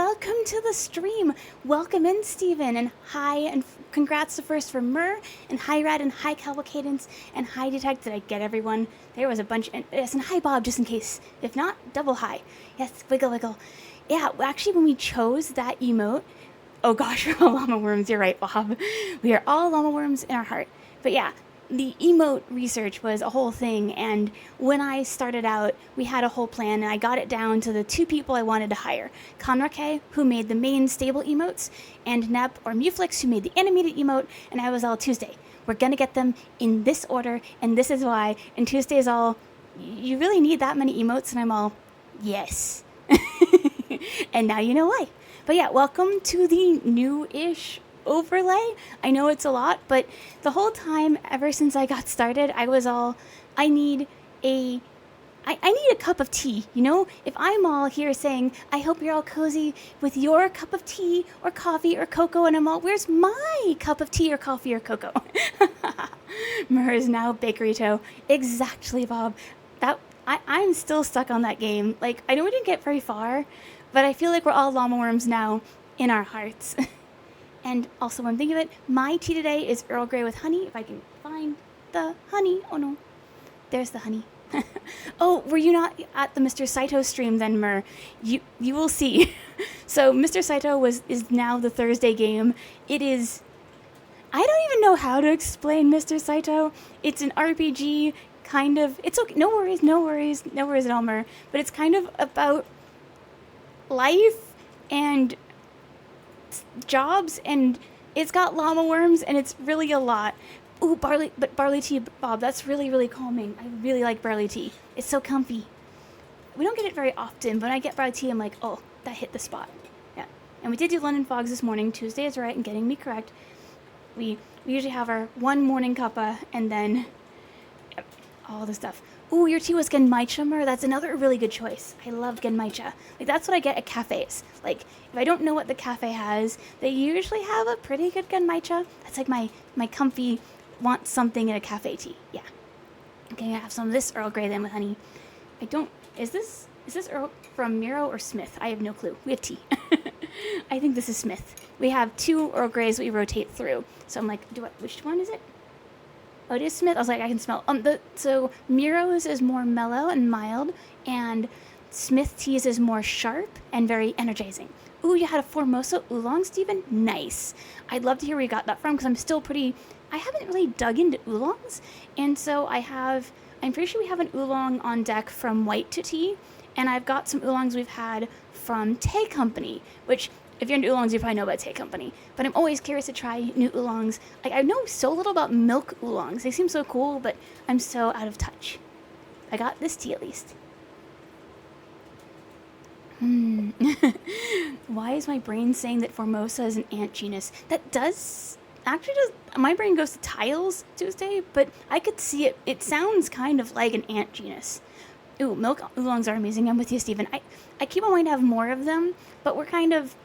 welcome to the stream. Welcome in, Steven, and hi, and congrats to first for Mur, and hi, Rad, and hi, Cavalcadence, and hi, Detect. Did I get everyone? There was a bunch, and yes, and hi, Bob, just in case. If not, double hi. Yes, wiggle, wiggle. Yeah, actually, when we chose that emote, oh gosh, we're all llama worms. You're right, Bob. We are all llama worms in our heart. But yeah, the emote research was a whole thing, and when I started out, we had a whole plan, and I got it down to the two people I wanted to hire. Conrake, who made the main stable emotes, and Nep or Muflix, who made the animated emote, and I was all Tuesday. We're gonna get them in this order, and this is why. And Tuesday is all, you really need that many emotes? And I'm all, yes. And now you know why. But yeah, welcome to the new-ish overlay. I know it's a lot, but the whole time ever since I got started, I was all, I need a cup of tea, you know? If I'm all here saying, I hope you're all cozy with your cup of tea or coffee or cocoa, and I'm all, where's my cup of tea or coffee or cocoa? Mur is now Bakeryto. Exactly, Bob. I'm still stuck on that game. Like, I know we didn't get very far, but I feel like we're all llama worms now in our hearts. And also, when I'm thinking of it, my tea today is Earl Grey with honey. If I can find the honey. Oh, no. There's the honey. Oh, were you not at the Mr. Saito stream then, Mur? You will see. So, Mr. Saito is now the Thursday game. It is... I don't even know how to explain Mr. Saito. It's an RPG, kind of... It's okay. No worries at all, Mur. But it's kind of about life and jobs, and it's got llama worms, and it's really a lot. Ooh, barley tea, Bob, that's really, really calming. I really like barley tea. It's so comfy. We don't get it very often, but when I get barley tea, I'm like, oh, that hit the spot. Yeah. And we did do London Fogs this morning. Tuesday is right, and getting me correct. We usually have our one morning cuppa, and then all the stuff. Ooh, your tea was Genmaicha, Mur. That's another really good choice. I love Genmaicha. Like, that's what I get at cafes. Like, if I don't know what the cafe has, they usually have a pretty good Genmaicha. That's like my comfy want something in a cafe tea. Yeah. Okay, I'm gonna have some of this Earl Grey then with honey. I don't... Is this Earl from Miro or Smith? I have no clue. We have tea. I think this is Smith. We have two Earl Greys that we rotate through. So I'm like, which one is it? Oh, it is Smith. I was like, I can smell. So Miro's is more mellow and mild, and Smith tea's is more sharp and very energizing. Ooh, you had a Formosa oolong, Steven? Nice. I'd love to hear where you got that from, because I'm still pretty... I haven't really dug into oolongs, and so I'm pretty sure we have an oolong on deck from White to Tea, and I've got some oolongs we've had from Tea Company, which... If you're into oolongs, you probably know about Tea Company. But I'm always curious to try new oolongs. Like, I know so little about milk oolongs. They seem so cool, but I'm so out of touch. I got this tea, at least. Why is my brain saying that Formosa is an ant genus? That does... Actually, my brain goes to tiles Tuesday, but I could see it. It sounds kind of like an ant genus. Ooh, milk oolongs are amazing. I'm with you, Steven. I keep on wanting to have more of them, but we're kind of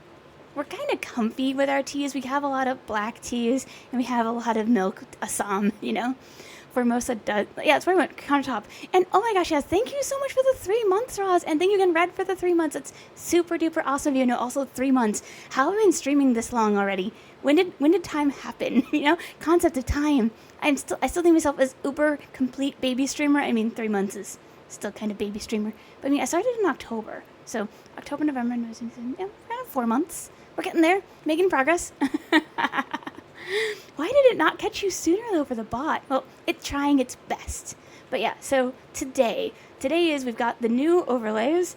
comfy with our teas. We have a lot of black teas, and we have a lot of milk Assam, you know? Formosa does. Yeah, that's where I went, countertop. And oh my gosh, yes, thank you so much for the 3 months, Roz. And thank you again, Red, for the 3 months. It's super duper awesome of you. No, also 3 months. How have I been streaming this long already? When did time happen? You know? Concept of time. I still think myself as uber complete baby streamer. I mean, 3 months is still kind of baby streamer. But I mean, I started in October. So October, November, yeah, kind of 4 months. We're getting there, making progress. Why did it not catch you sooner, though, for the bot? Well, it's trying its best. But yeah, so today we've got the new overlays.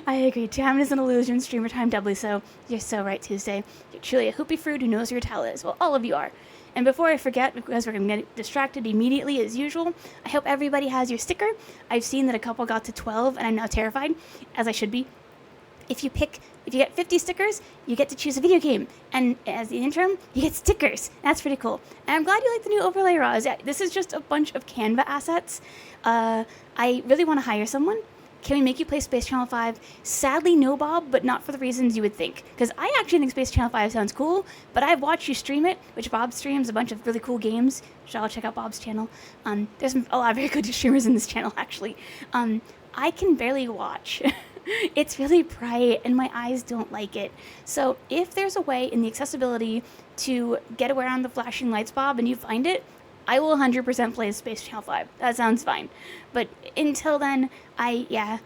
I agree. Time is an illusion, streamer time doubly so. You're so right, Tuesday. You're truly a hoopy fruit who knows your talent is. Well, all of you are. And before I forget, because we're going to get distracted immediately as usual, I hope everybody has your sticker. I've seen that a couple got to 12, and I'm now terrified, as I should be. If you get 50 stickers, you get to choose a video game. And as the interim, you get stickers. That's pretty cool. And I'm glad you like the new overlay, Roz. Yeah, this is just a bunch of Canva assets. I really want to hire someone. Can we make you play Space Channel 5? Sadly, no, Bob, but not for the reasons you would think. Because I actually think Space Channel 5 sounds cool, but I've watched you stream it, which Bob streams a bunch of really cool games. So I'll check out Bob's channel. There's a lot of very good streamers in this channel, actually. I can barely watch It's really bright and my eyes don't like it. So if there's a way in the accessibility to get around the flashing lights, Bob, and you find it, I will 100% play Space Channel 5. That sounds fine. But until then, yeah,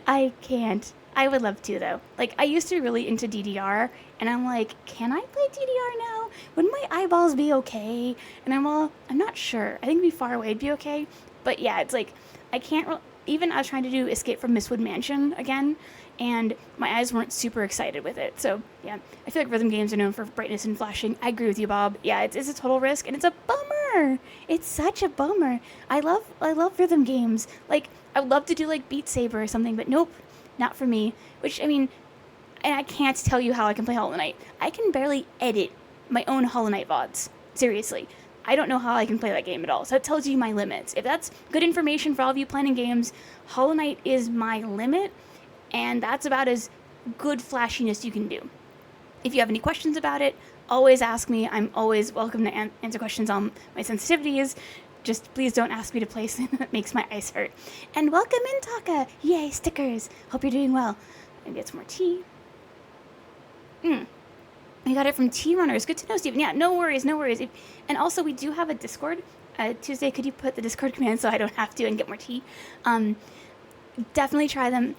I can't. I would love to, though. Like, I used to be really into DDR, and I'm like, can I play DDR now? Would my eyeballs be okay? And I'm not sure. I think it'd be far away, it'd be okay. But yeah, it's like, I can't, even I was trying to do Escape from Mistwood Mansion again, and my eyes weren't super excited with it. So yeah, I feel like rhythm games are known for brightness and flashing. I agree with you, Bob. Yeah, it's a total risk, and it's a bummer. It's such a bummer. I love rhythm games. Like, I would love to do like Beat Saber or something, but nope, not for me. Which, I mean, and I can't tell you how I can play Hollow Knight. I can barely edit my own Hollow Knight VODs. Seriously. I don't know how I can play that game at all. So that tells you my limits. If that's good information for all of you planning games, Hollow Knight is my limit, and that's about as good flashiness you can do. If you have any questions about it, always ask me. I'm always welcome to answer questions on my sensitivities. Just please don't ask me to play something that makes my eyes hurt. And welcome in, Taka! Yay, stickers! Hope you're doing well. Maybe get some more tea. I got it from Tea Runners. Good to know, Steven. Yeah, no worries. And also, we do have a Discord. Tuesday, could you put the Discord command so I don't have to and get more tea? Definitely try them.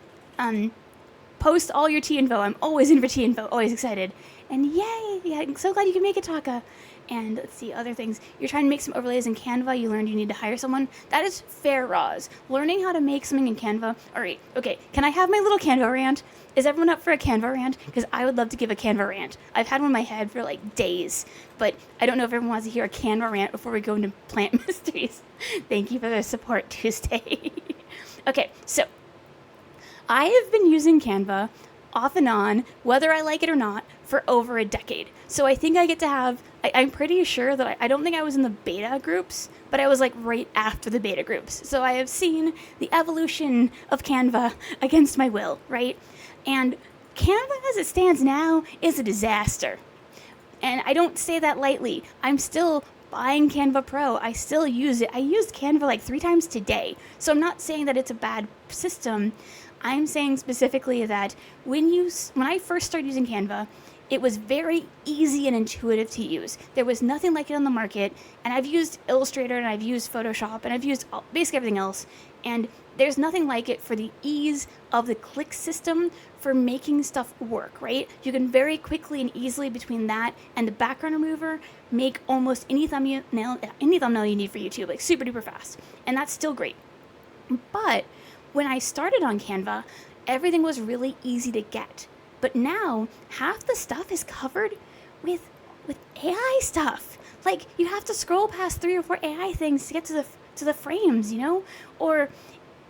Post all your tea info. I'm always in for tea info. Always excited. And yay! Yeah, I'm so glad you can make it, Taka. And let's see, other things. You're trying to make some overlays in Canva. You learned you need to hire someone. That is fair, Roz. Learning how to make something in Canva. All right, okay. Can I have my little Canva rant? Is everyone up for a Canva rant? Because I would love to give a Canva rant. I've had one in my head for like days, but I don't know if everyone wants to hear a Canva rant before we go into plant mysteries. Thank you for the support, Tuesday. Okay, so I have been using Canva off and on, whether I like it or not, for over a decade. So I think I get to have, I'm pretty sure that I don't think I was in the beta groups, but I was like right after the beta groups. So I have seen the evolution of Canva against my will, right? And Canva as it stands now is a disaster. And I don't say that lightly. I'm still buying Canva Pro. I still use it. I used Canva like 3 times today. So I'm not saying that it's a bad system. I'm saying specifically that when I first started using Canva, it was very easy and intuitive to use. There was nothing like it on the market, and I've used Illustrator and I've used Photoshop and I've used basically everything else, and there's nothing like it for the ease of the click system for making stuff work, right? You can very quickly and easily between that and the background remover make almost any thumbnail you need for YouTube, like super duper fast, and that's still great. But when I started on Canva, everything was really easy to get. But now, half the stuff is covered with AI stuff. Like, you have to scroll past 3 or 4 AI things to get to the frames, you know? Or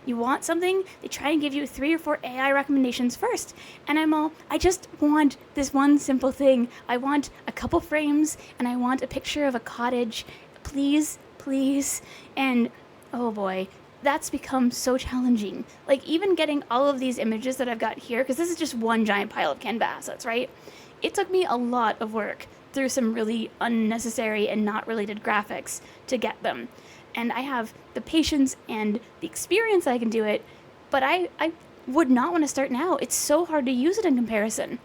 you want something, they try and give you 3 or 4 AI recommendations first. And I just want this one simple thing. I want a couple frames, and I want a picture of a cottage. Please, please. And, oh boy, that's become so challenging. Like, even getting all of these images that I've got here, because this is just one giant pile of Canva assets, right? It took me a lot of work through some really unnecessary and not related graphics to get them. And I have the patience and the experience that I can do it, but I would not want to start now. It's so hard to use it in comparison.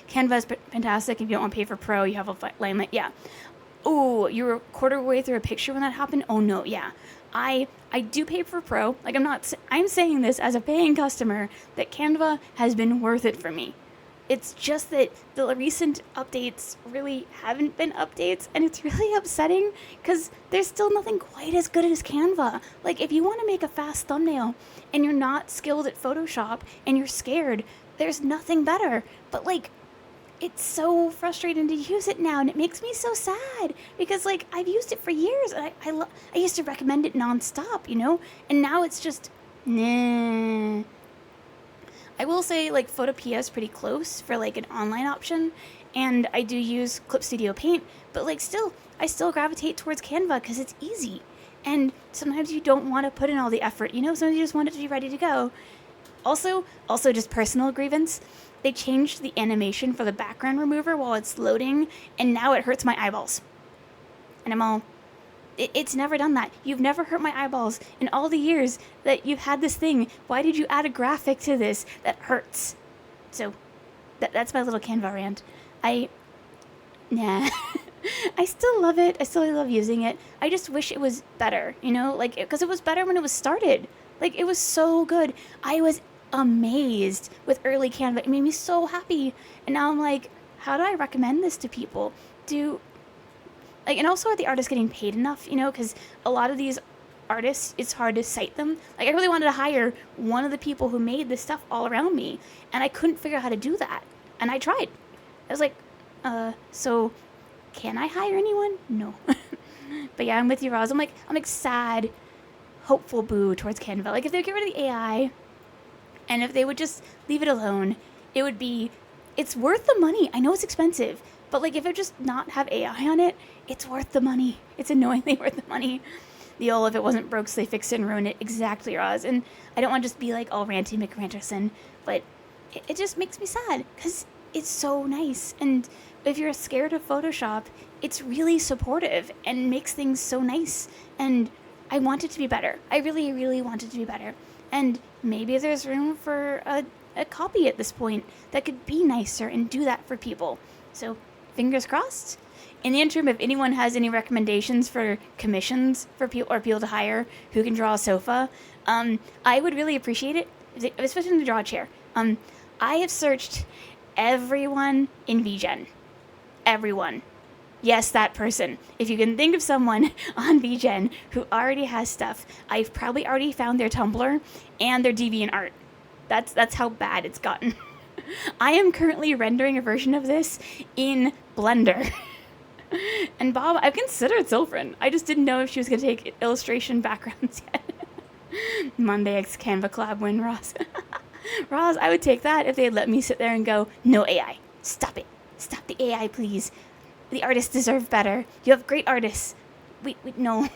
Canva is fantastic. If you don't want to pay for Pro, you have a limit. Yeah. Oh, you were a quarter way through a picture when that happened? Oh no, yeah. I do pay for Pro. Like, I'm saying this as a paying customer that Canva has been worth it for me. It's just that the recent updates really haven't been updates, and it's really upsetting because there's still nothing quite as good as Canva. Like, if you want to make a fast thumbnail and you're not skilled at Photoshop and you're scared, there's nothing better. But like, it's so frustrating to use it now, and it makes me so sad because, like, I've used it for years, and I used to recommend it nonstop, you know, and now it's just, nah. I will say, like, Photopea is pretty close for, like, an online option, and I do use Clip Studio Paint, but, like, I still gravitate towards Canva because it's easy, and sometimes you don't want to put in all the effort, you know, sometimes you just want it to be ready to go. Also just personal grievance. They changed the animation for the background remover while it's loading, and now it hurts my eyeballs. And I'm all, It's never done that. You've never hurt my eyeballs in all the years that you've had this thing. Why did you add a graphic to this that hurts? So that's my little Canva rant. Nah. I still love it. I still love using it. I just wish it was better, like, because it was better when it was started. Like, it was so good. I was amazed with early Canva. It made me so happy. And now I'm like, how do I recommend this to people? And also, are the artists getting paid enough, because a lot of these artists, it's hard to cite them. Like, I really wanted to hire one of the people who made this stuff all around me, and I couldn't figure out how to do that. And I tried. I was like, so can I hire anyone? No. But yeah, I'm with you, Roz. I'm like sad, hopeful boo towards Canva. Like, if they would get rid of the AI, and if they would just leave it alone, it's worth the money. I know it's expensive, but like, if it just not have AI on it, it's worth the money. It's annoyingly worth the money. The old, if it wasn't broke, so they fix it and ruin it. Exactly, Roz. And I don't want to just be like all ranty McRanterson, but it just makes me sad because it's so nice. And if you're scared of Photoshop, it's really supportive and makes things so nice. And I want it to be better. I really, really want it to be better. And maybe there's room for a copy at this point that could be nicer and do that for people. So fingers crossed. In the interim, if anyone has any recommendations for commissions for people to hire who can draw a sofa, I would really appreciate it, especially to draw a chair. I have searched everyone in VGen. Everyone. Yes, that person. If you can think of someone on VGen who already has stuff, I've probably already found their Tumblr and their DeviantArt. That's how bad it's gotten. I am currently rendering a version of this in Blender. And Bob, I've considered Sylphren. I just didn't know if she was going to take illustration backgrounds yet. Monday X Canva collab win, Roz. Roz, I would take that if they'd let me sit there and go, no AI. Stop it. Stop the AI, please. The artists deserve better. You have great artists. We no.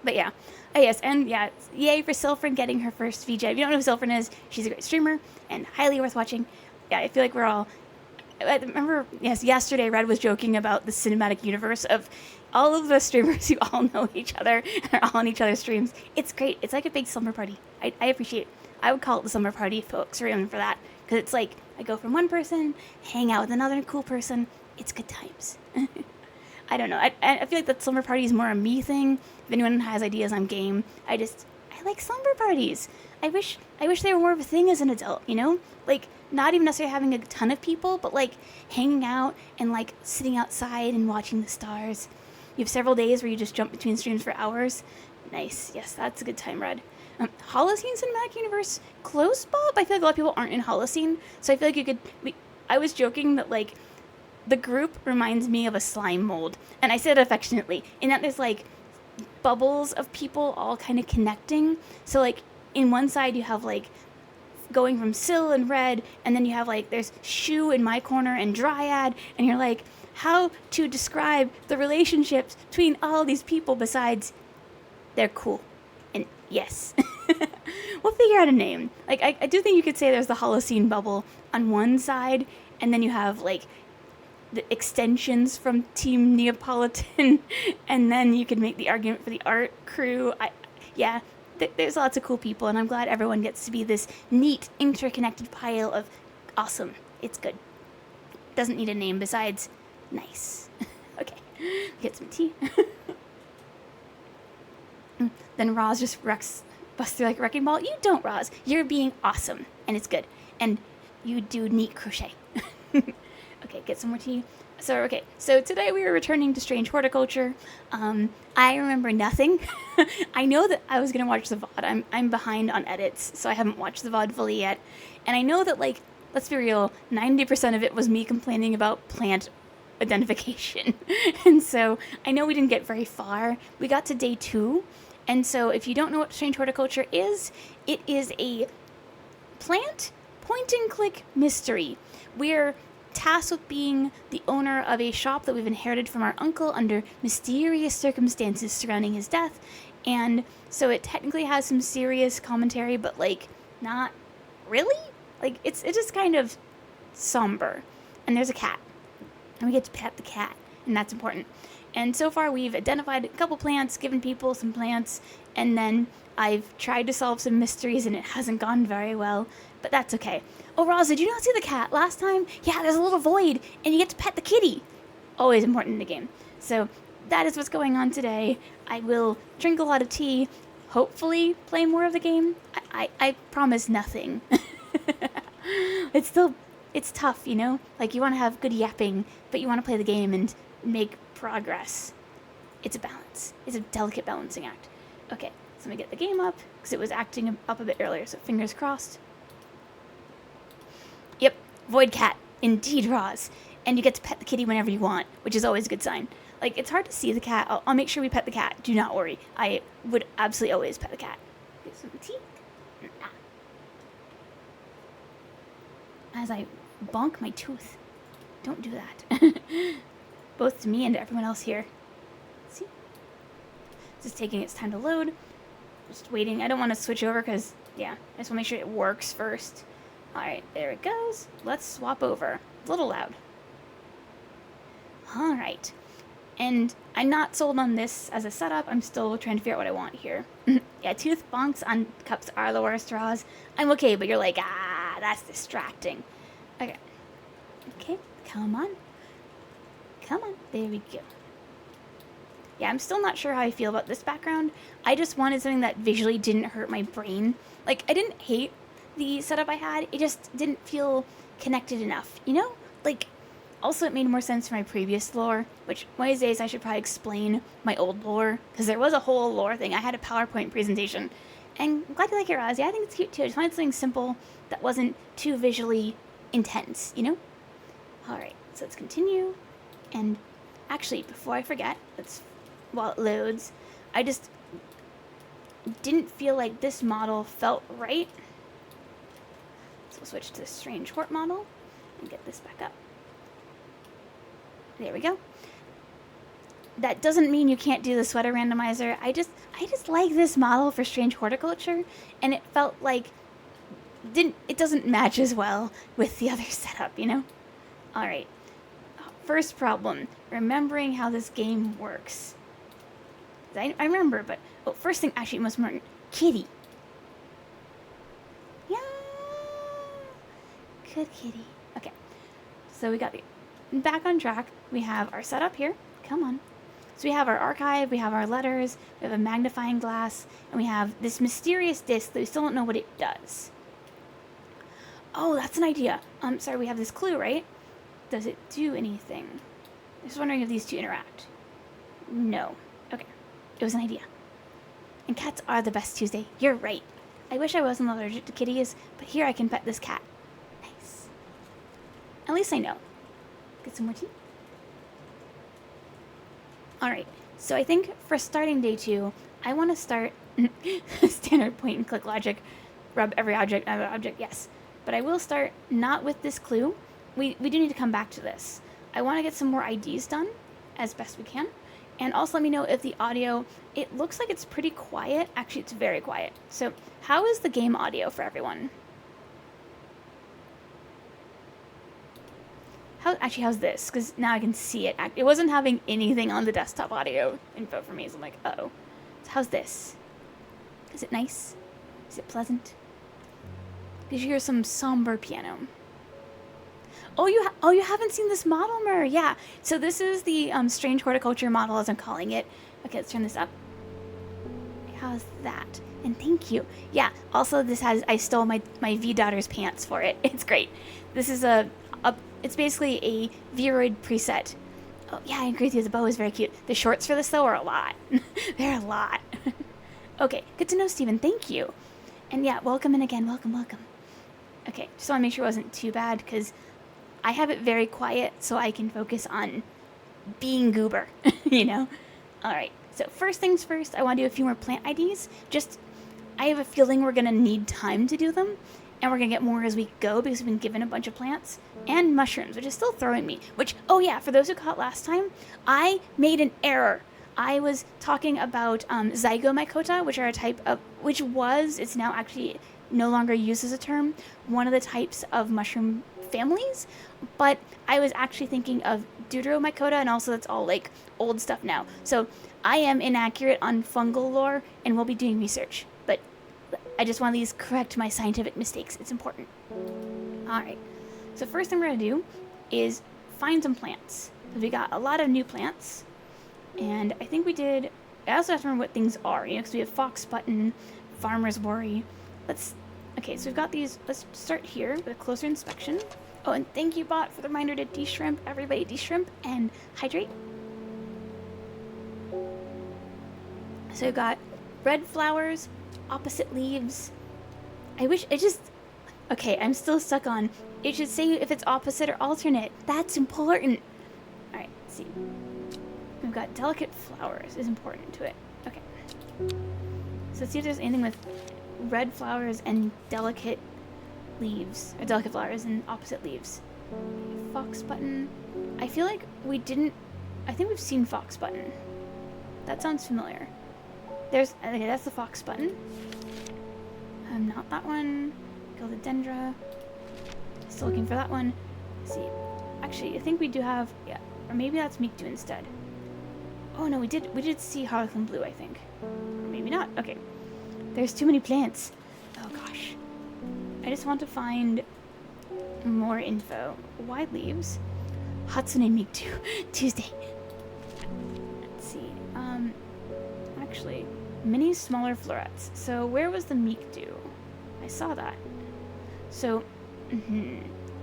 But yeah. Oh, yes, and yeah, yay for Sylphren getting her first VJ. If you don't know who Sylphren is, she's a great streamer and highly worth watching. Yeah, I feel like we're all... I remember, yes, yesterday Red was joking about the cinematic universe of all of the streamers who all know each other and are all on each other's streams. It's great. It's like a big slumber party. I appreciate it. I would call it the slumber party, folks, room for that. Because it's like, I go from one person, hang out with another cool person. It's good times. I don't know. I feel like that slumber party is more a me thing. If anyone has ideas on game, I like slumber parties. I wish they were more of a thing as an adult, Like, not even necessarily having a ton of people, but like hanging out and like sitting outside and watching the stars. You have several days where you just jump between streams for hours. Nice. Yes, that's a good time, Red. Holocene Cinematic Universe, close, Bob? I feel like a lot of people aren't in Holocene, so I feel like you could... I was joking that, like, the group reminds me of a slime mold, and I said it affectionately, in that there's, like, bubbles of people all kind of connecting. So, like, in one side you have, like, going from Syl and Red, and then you have, like, there's Shu in my corner and Dryad, and you're like, how to describe the relationships between all these people besides they're cool. And yes. We'll figure out a name. Like, I do think you could say there's the Holocene bubble on one side, and then you have, like, the extensions from Team Neapolitan, and then you could make the argument for the art crew. There's lots of cool people, and I'm glad everyone gets to be this neat, interconnected pile of awesome. It's good. Doesn't need a name besides nice. Okay, get some tea. Then Roz just busts through like a wrecking ball. You don't, Roz. You're being awesome, and it's good. And you do neat crochet. Okay, get some more tea. So today we were returning to Strange Horticulture. I remember nothing. I know that I was going to watch the VOD. I'm behind on edits, so I haven't watched the VOD fully yet. And I know that, like, let's be real, 90% of it was me complaining about plant identification. And so I know we didn't get very far. We got to day 2. And so if you don't know what Strange Horticulture is, it is a plant point-and-click mystery. We're tasked with being the owner of a shop that we've inherited from our uncle under mysterious circumstances surrounding his death. And so it technically has some serious commentary, but, like, not really. Like, it's just kind of somber. And there's a cat. And we get to pet the cat. And that's important. And so far we've identified a couple plants, given people some plants, and then I've tried to solve some mysteries and it hasn't gone very well, but that's okay. Oh, Roz, did you not see the cat last time? Yeah, there's a little void, and you get to pet the kitty. Always important in the game. So that is what's going on today. I will drink a lot of tea, hopefully play more of the game. I promise nothing. It's tough, you know? Like, you want to have good yapping, but you want to play the game and make progress. It's a balance. It's a delicate balancing act. Okay, so let me get the game up, because it was acting up a bit earlier, so fingers crossed. Yep, Void Cat. Indeed, Roz. And you get to pet the kitty whenever you want, which is always a good sign. Like, it's hard to see the cat. I'll make sure we pet the cat. Do not worry. I would absolutely always pet the cat. Get some tea. As I bonk my tooth. Don't do that. Both to me and to everyone else here. See? Just taking its time to load. Just waiting. I don't want to switch over because, yeah, I just want to make sure it works first. Alright, there it goes. Let's swap over. It's a little loud. Alright. And I'm not sold on this as a setup. I'm still trying to figure out what I want here. Yeah, tooth bonks on cups are the worst, Roz. I'm okay, but you're like, that's distracting. Okay. Okay, come on. Come on. There we go. Yeah, I'm still not sure how I feel about this background. I just wanted something that visually didn't hurt my brain. Like, I didn't hate the setup I had. It just didn't feel connected enough, you know? Like, also it made more sense for my previous lore, which one of these days I should probably explain my old lore, because there was a whole lore thing. I had a PowerPoint presentation. And I'm glad you like it, Roz. Yeah, I think it's cute too. I just wanted something simple that wasn't too visually intense, you know? Alright, so let's continue. And actually, before I forget, while it loads, I just didn't feel like this model felt right. So we'll switch to the Strange Hort model and get this back up. There we go. That doesn't mean you can't do the sweater randomizer. I just like this model for Strange Horticulture, and it felt like it doesn't match as well with the other setup, you know? Alright. First problem, remembering how this game works. I remember, but first thing, actually, most important, kitty. Yeah, good kitty. Okay, so we got back on track. We have our setup here. Come on. So we have our archive, we have our letters, we have a magnifying glass, and we have this mysterious disc that we still don't know what it does. Oh, that's an idea. Sorry, we have this clue, right? Does it do anything? I'm just wondering if these two interact. No. Okay. It was an idea. And cats are the best Tuesday. You're right. I wish I wasn't allergic to kitties, but here I can pet this cat. Nice. At least I know. Get some more tea. Alright, so I think for starting day 2, I want to start standard point and click logic. Rub every object, yes. But I will start not with this clue. We do need to come back to this. I want to get some more IDs done as best we can. And also let me know if the audio, it looks like it's pretty quiet. Actually, it's very quiet. So how is the game audio for everyone? How's this? Because now I can see it. It wasn't having anything on the desktop audio info for me, so I'm like, uh-oh. So how's this? Is it nice? Is it pleasant? Did you hear some somber piano? Oh, you haven't seen this model, Mer? Yeah. So this is the Strange Horticulture model, as I'm calling it. Okay, let's turn this up. How's that? And thank you. Yeah. Also, I stole my V-Daughter's pants for it. It's great. This is it's basically a Vroid preset. Oh yeah, I agree with you. The bow is very cute. The shorts for this though are a lot. They're a lot. Okay, good to know, Steven. Thank you. And yeah, welcome in again. Welcome. Okay, just want to make sure it wasn't too bad because I have it very quiet so I can focus on being goober, you know? Alright, so first things first, I want to do a few more plant IDs. I have a feeling we're going to need time to do them, and we're going to get more as we go because we've been given a bunch of plants and mushrooms, which is still throwing me. Oh yeah, for those who caught last time, I made an error. I was talking about zygomycota, which are a type of, it's now actually no longer used as a term, one of the types of mushroom families, but I was actually thinking of Deuteromycota, and also that's all like old stuff now. So I am inaccurate on fungal lore, and we'll be doing research. But I just want to correct my scientific mistakes. It's important. All right. So first thing we're gonna do is find some plants. We got a lot of new plants, and I think we did. I also have to remember what things are, because we have fox button, farmer's worry. Okay, so we've got these. Let's start here with a closer inspection. Oh, and thank you, bot, for the reminder to de-shrimp. Everybody de-shrimp and hydrate. So we've got red flowers, opposite leaves. Okay, I'm still stuck on, it should say if it's opposite or alternate. That's important. All right, let's see. We've got delicate flowers is important to it. Okay. So let's see if there's anything with red flowers and delicate leaves, or delicate flowers and opposite leaves. Fox button. I feel like I think we've seen fox button. That sounds familiar. Okay, that's the fox button. Not that one. Philodendra. Still looking for that one. Let's see. Actually, I think we do have, yeah, or maybe that's Meekdu instead. Oh no, we did see Harlequin Blue, I think. Or maybe not. Okay. There's too many plants. Oh gosh. I just want to find more info. Wide leaves. Hatsune Miku. Tuesday. Let's see. Actually, many smaller florets. So where was the Miku? I saw that. So,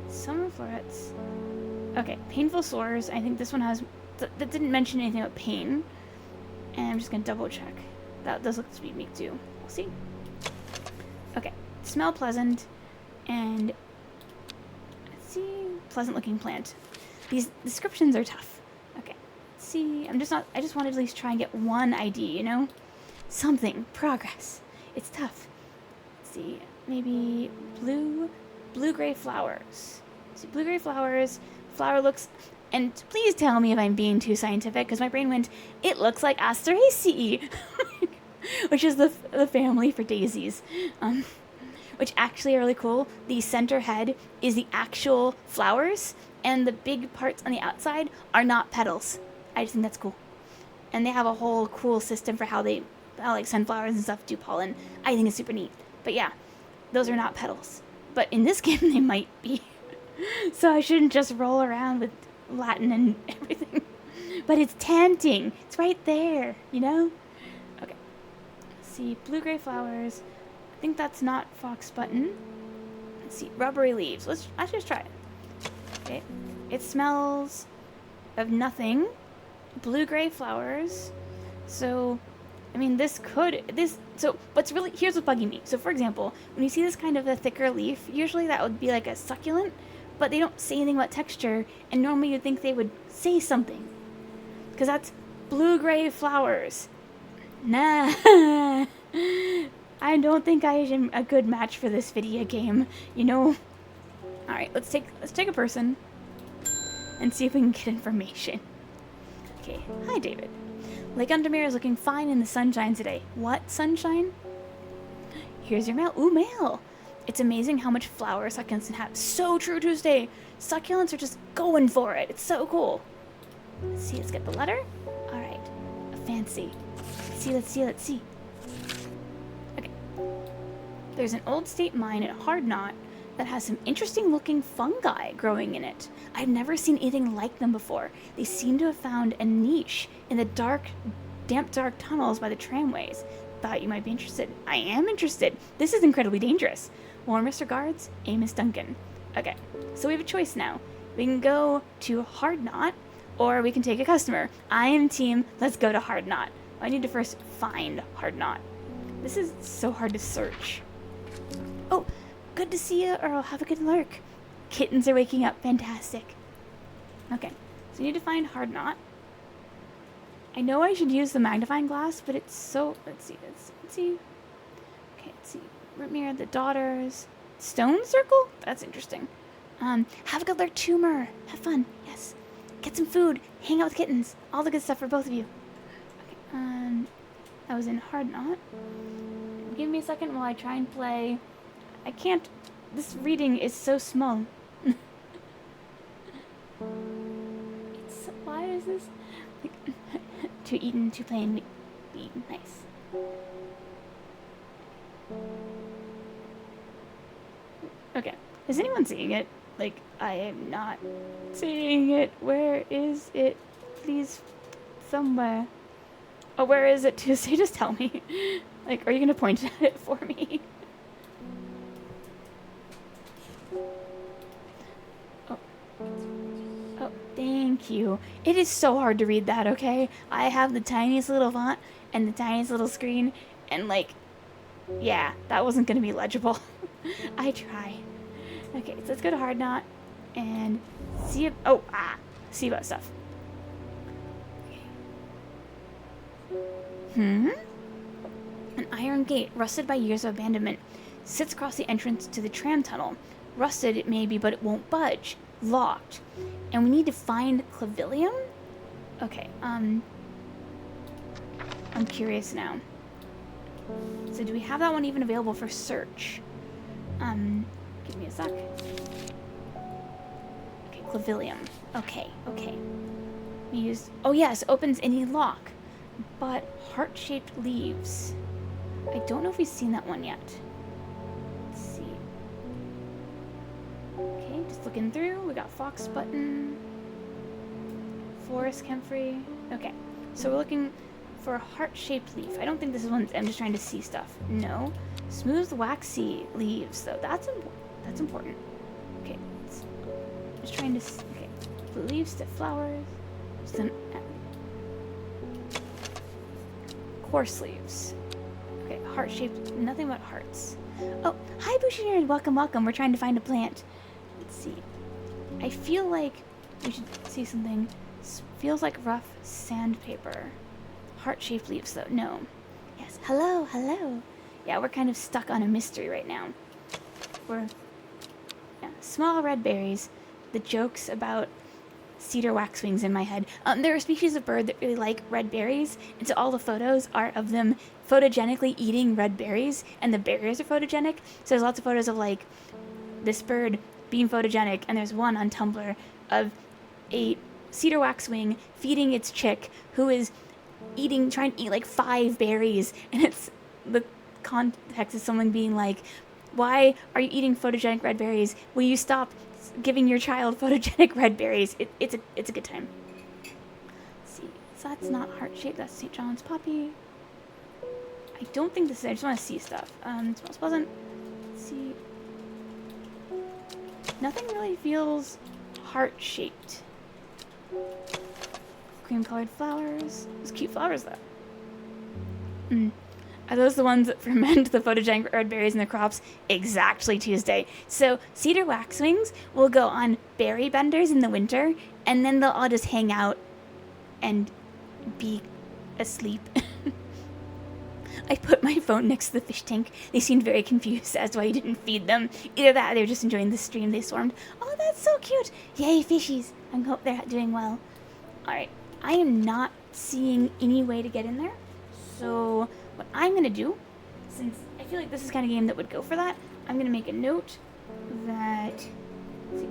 summer florets. Okay, painful sores. I think this one has. That didn't mention anything about pain. And I'm just gonna double check. That does look to be Miku. We'll see. Okay, smell pleasant, and let's see, pleasant looking plant. These descriptions are tough. Okay, let's see. I just wanted to at least try and get one ID, something, progress. It's tough. Let's see, maybe blue-gray flowers. See, blue-gray flowers, flower looks, and please tell me if I'm being too scientific, because my brain went, it looks like Asteraceae. Which is the family for daisies, which actually are really cool. The center head is the actual flowers, and the big parts on the outside are not petals. I just think that's cool, and they have a whole cool system for how like sunflowers and stuff do pollen. I think it's super neat. But yeah, those are not petals. But in this game, they might be. So I shouldn't just roll around with Latin and everything. But it's tempting. It's right there, Okay. See, blue-gray flowers. I think that's not fox button. Let's see, rubbery leaves. Let's just try it. Okay, it smells of nothing. Blue-gray flowers. So, I mean, so what's really, here's what's bugging me. So for example, when you see this kind of a thicker leaf, usually that would be like a succulent, but they don't say anything about texture, and normally you'd think they would say something. Because that's blue-gray flowers. Nah. I don't think I am a good match for this video game, Alright, let's take a person and see if we can get information. Okay, hi David. Lake Undermere is looking fine in the sunshine today. What sunshine? Here's your mail. Ooh, mail! It's amazing how much flower succulents can have. So true, Tuesday! Succulents are just going for it. It's so cool. Let's see, let's get the letter. Alright, fancy. Let's see. Okay. There's an old state mine at Hard Knot that has some interesting looking fungi growing in it. I've never seen anything like them before. They seem to have found a niche in the damp dark tunnels by the tramways. Thought you might be interested. I am interested. This is incredibly dangerous. Warmest regards, Amos Duncan. Okay, so we have a choice now. We can go to Hard Knot, or we can take a customer. I am team, let's go to Hard Knot. I need to first find Hard Knot. This is so hard to search. Oh, good to see you, Earl. Have a good lurk. Kittens are waking up. Fantastic. Okay, so we need to find Hard Knot. I know I should use the magnifying glass, but it's so... Let's see. Okay, let's see. Rootmere, the daughters. Stone circle? That's interesting. Have a good lurk, tumor. Have fun. Yes. Get some food. Hang out with kittens. All the good stuff for both of you. Okay, that was in Hard Knot. Give me a second while I try and play. I can't... This reading is so small. is this? Like, to eaten, to plain, eaten. Nice. Okay. Is anyone seeing it? Like, I am not seeing it. Where is it? Please, somewhere. Oh, where is it, Tuesday? Just tell me. Like, are you gonna point at it for me? Oh. Oh, thank you. It is so hard to read that, okay? I have the tiniest little font and the tiniest little screen, and like, yeah, that wasn't gonna be legible. I try. Okay, so let's go to Hard Knot and see about stuff. An iron gate, rusted by years of abandonment, sits across the entrance to the tram tunnel. Rusted it may be, but it won't budge. Locked. And we need to find Clavilium? Okay, I'm curious now. So do we have that one even available for search? Give me a sec. Okay, Clavilium. Okay. We use, oh yes, opens any lock. But heart-shaped leaves. I don't know if we've seen that one yet. Let's see. Okay, just looking through. We got fox button. Forest comfrey. Okay, so we're looking for a heart-shaped leaf. I don't think this is one. I'm just trying to see stuff. No. Smooth, waxy leaves, though. That's important. Okay, just trying to. Okay, leaves to flowers. Just an coarse leaves. Okay, heart-shaped. Nothing but hearts. Oh, hi, Bushinari. Welcome. We're trying to find a plant. Let's see. I feel like we should see something. Feels like rough sandpaper. Heart-shaped leaves, though. No. Yes. Hello. Yeah, we're kind of stuck on a mystery right now. Small red berries. The jokes about cedar waxwings in my head. There are species of bird that really like red berries, and so all the photos are of them photogenically eating red berries, and the berries are photogenic. So there's lots of photos of like this bird being photogenic, and there's one on Tumblr of a cedar waxwing feeding its chick who is trying to eat like 5 berries, and it's the context is someone being like, why are you eating photogenic red berries? Will you stop giving your child photogenic red berries? It's a good time. Let's see, so that's not heart-shaped, that's St. John's poppy. I don't think this is, I just want to see stuff. It smells pleasant. Let's see. Nothing really feels heart-shaped. Cream-colored flowers. Those cute flowers, though. Are those the ones that ferment the photogenic red berries in the crops? Exactly, Tuesday. So cedar waxwings will go on berry benders in the winter, and then they'll all just hang out and be asleep. I put my phone next to the fish tank. They seemed very confused as to why you didn't feed them. Either that or they were just enjoying the stream. They swarmed. Oh, that's so cute. Yay, fishies. I hope they're doing well. All right. I am not seeing any way to get in there. So what I'm going to do, since I feel like this is the kind of game that would go for that, I'm going to make a note that... Let's see.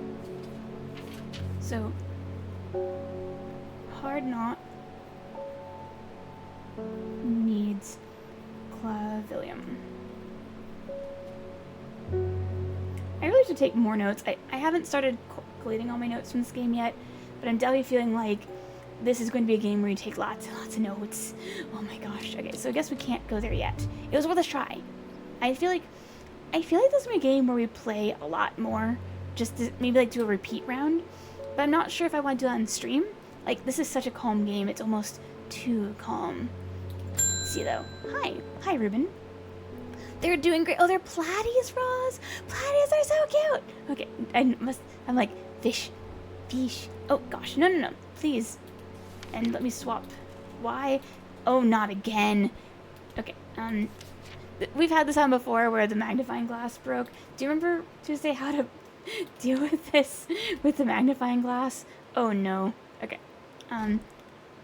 So, Hard Knot needs Clavilium. I really should take more notes. I haven't started collating all my notes from this game yet, but I'm definitely feeling like this is going to be a game where you take lots and lots of notes. Oh my gosh. Okay, so I guess we can't go there yet. It was worth a try. I feel like this is a game where we play a lot more, just to maybe like do a repeat round. But I'm not sure if I want to do that on stream. Like, this is such a calm game. It's almost too calm. Let's see though. Hi, Ruben. They're doing great. Oh, they're platies, Roz. Platies are so cute. Okay, I'm like fish. Oh gosh, no. Please. And let me swap. Why? Oh, not again. Okay, we've had this on before where the magnifying glass broke. Do you remember, Tuesday, how to deal with this with the magnifying glass? Oh, no. Okay.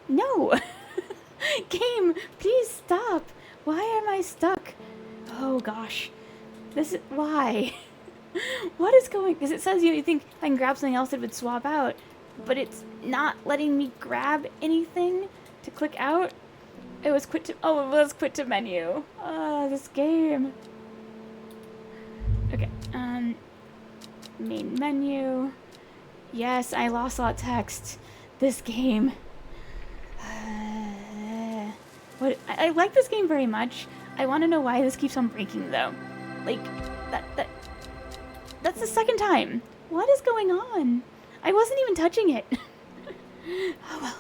No. Game, please stop. Why am I stuck? Oh, gosh. Why? What is going, because it says you think if I can grab something else it would swap out. but it's not letting me grab anything to click out. It was quit to menu. This game. Okay, main menu. Yes, I lost a lot of text. This game. I like this game very much. I want to know why this keeps on breaking though. Like, that's the second time. What is going on? I wasn't even touching it. Oh well.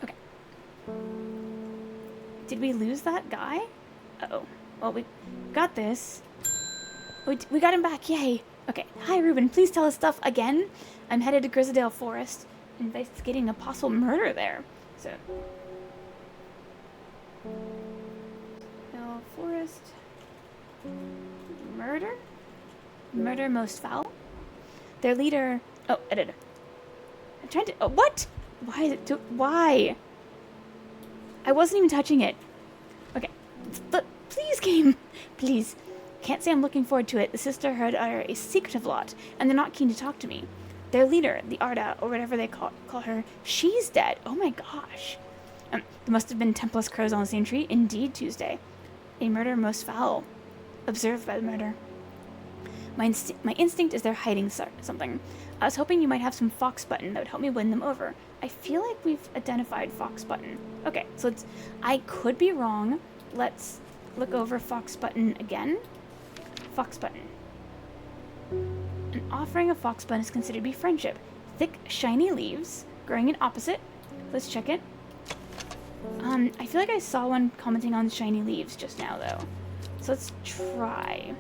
Okay. Did we lose that guy? Uh-oh. Well, we got this. We got him back, yay. Okay, hi Ruben, please tell us stuff again. I'm headed to Grizzledale Forest, investigating a possible murder there. So, no forest. Murder? Murder most foul? Their leader, oh, editor. I'm trying to, what? Why is it, why? I wasn't even touching it. Okay, but please game, please. Can't say I'm looking forward to it. The sisterhood are a secretive lot, and they're not keen to talk to me. Their leader, the Arda, or whatever they call her, she's dead. Oh my gosh. There must have been Templars crows on the same tree. Indeed, Tuesday. A murder most foul. Observed by the murder. My instinct is they're hiding something. I was hoping you might have some Fox Button that would help me win them over. I feel like we've identified Fox Button. Okay, so I could be wrong. Let's look over Fox Button again. Fox Button. An offering of Fox Button is considered to be friendship. Thick, shiny leaves, growing in opposite. Let's check it. I feel like I saw one commenting on shiny leaves just now, though. So let's try.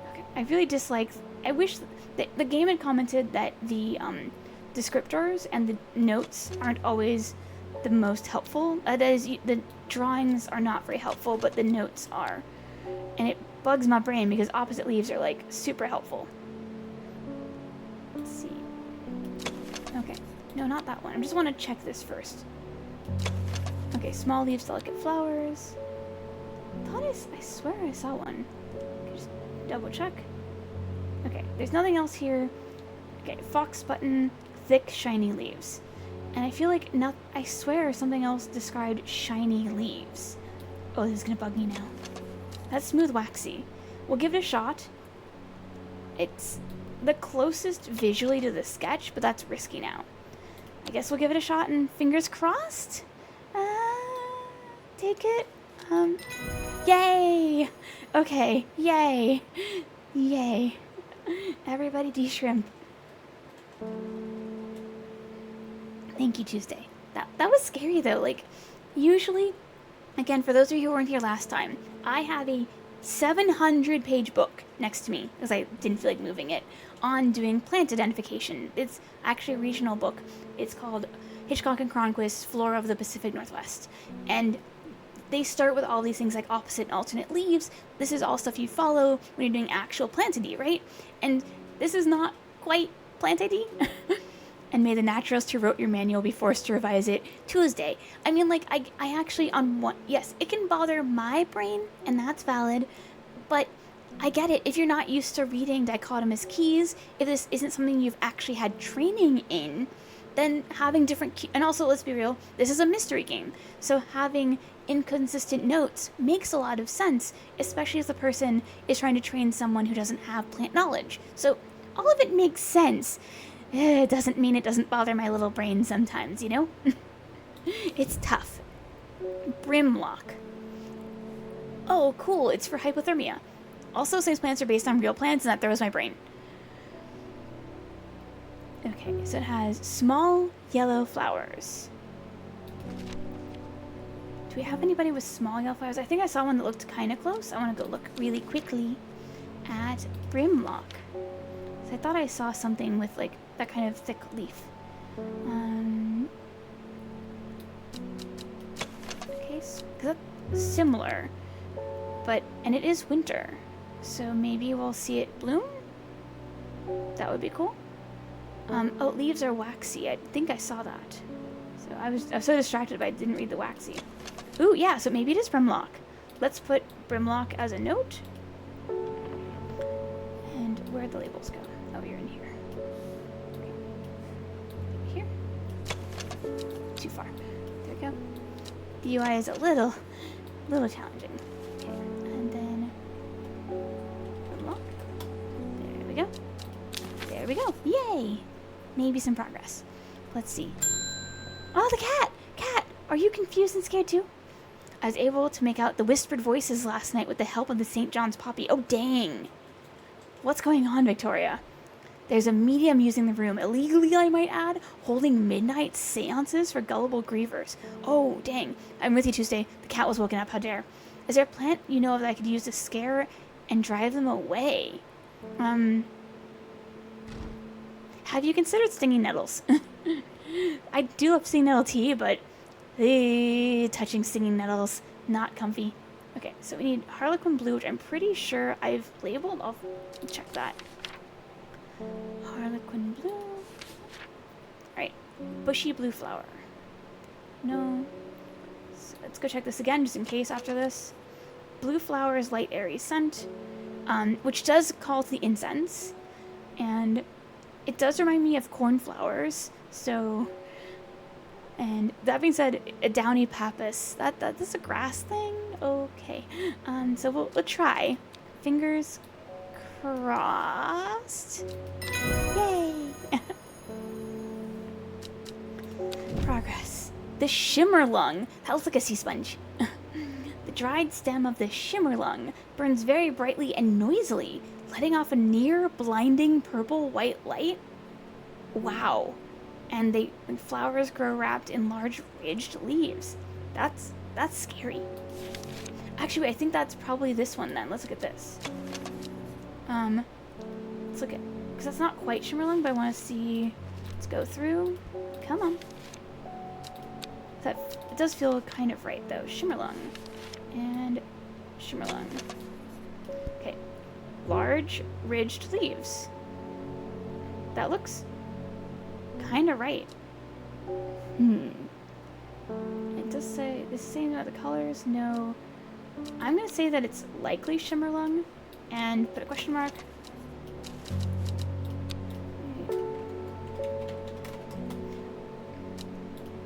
Okay, I really dislike... I wish the game had commented that the descriptors and the notes aren't always the most helpful. That is, the drawings are not very helpful, but the notes are. And it bugs my brain because opposite leaves are like super helpful. Let's see. Okay. No, not that one. I just want to check this first. Okay, small leaves, delicate flowers. I swear I saw one. Okay, just double check. Okay, there's nothing else here. Okay, Fox Button, thick, shiny leaves. And I feel like I swear something else described shiny leaves. Oh, this is gonna bug me now. That's smooth waxy. We'll give it a shot. It's the closest visually to the sketch, but that's risky now. I guess we'll give it a shot and fingers crossed. Take it. Yay! Okay, yay. Yay. Everybody de-shrimp. Thank you, Tuesday. That was scary though. Like, usually, again, for those of you who weren't here last time, I have a 700-page book next to me, because I didn't feel like moving it, on doing plant identification. It's actually a regional book. It's called Hitchcock and Cronquist's Flora of the Pacific Northwest. And they start with all these things like opposite and alternate leaves. This is all stuff you follow when you're doing actual plant ID, right? And this is not quite plant ID. And may the naturalist who wrote your manual be forced to revise it Tuesday. I mean, like, I actually, yes, it can bother my brain, and that's valid, but I get it. If you're not used to reading dichotomous keys, if this isn't something you've actually had training in, then having different and also, let's be real, this is a mystery game, so having inconsistent notes makes a lot of sense, especially if the person is trying to train someone who doesn't have plant knowledge. So all of it makes sense. It doesn't mean it doesn't bother my little brain sometimes, you know? It's tough. Brimlock. Oh, cool, it's for hypothermia. Also, since plants are based on real plants, and that throws my brain. Okay, so it has small yellow flowers. Do we have anybody with small yellow flowers? I think I saw one that looked kind of close. I want to go look really quickly at Brimlock. So I thought I saw something with like that kind of thick leaf. Okay, so that's similar, and it is winter, so maybe we'll see it bloom. That would be cool. Oh, leaves are waxy. I think I saw that. So I was so distracted, but I didn't read the waxy. Ooh, yeah. So maybe it is Brimlock. Let's put Brimlock as a note. And where'd the labels go? Oh, you're in here. too far. There we go. The UI is a little challenging. Okay, and then unlock. There we go. There we go. Yay! Maybe some progress. Let's see. Oh, the cat! Cat! Are you confused and scared too? I was able to make out the whispered voices last night with the help of the St. John's poppy. Oh, dang! What's going on, Victoria? There's a medium using the room, illegally I might add, holding midnight seances for gullible grievers. Oh, dang. I'm with you, Tuesday. The cat was woken up, how dare. Is there a plant you know of that I could use to scare and drive them away? Have you considered stinging nettles? I do love stinging nettle tea, but touching stinging nettles, not comfy. Okay, so we need Harlequin Blue, which I'm pretty sure I've labeled. I'll check that. Harlequin Blue. Alright, Bushy Blue Flower. No. So let's go check this again, just in case after this. Blue Flower is light, airy scent, which does call to the incense. And it does remind me of cornflowers, so... And that being said, a downy pappus. That's a grass thing? Okay. So we'll try. Fingers crossed. Yay! Progress. The shimmerlung. That looks like a sea sponge. The dried stem of the shimmerlung burns very brightly and noisily, letting off a near blinding purple-white light. Wow. And flowers grow wrapped in large ridged leaves. That's scary. Actually, I think that's probably this one then. Let's look at this. Let's look at, because that's not quite shimmerlung, but I want to see. Let's go through. Come on. It does feel kind of right though. Shimmerlung and shimmerlung. Okay, large ridged leaves. That looks kind of right. It does say, is it saying about the colors? No. I'm going to say that it's likely shimmerlung and put a question mark.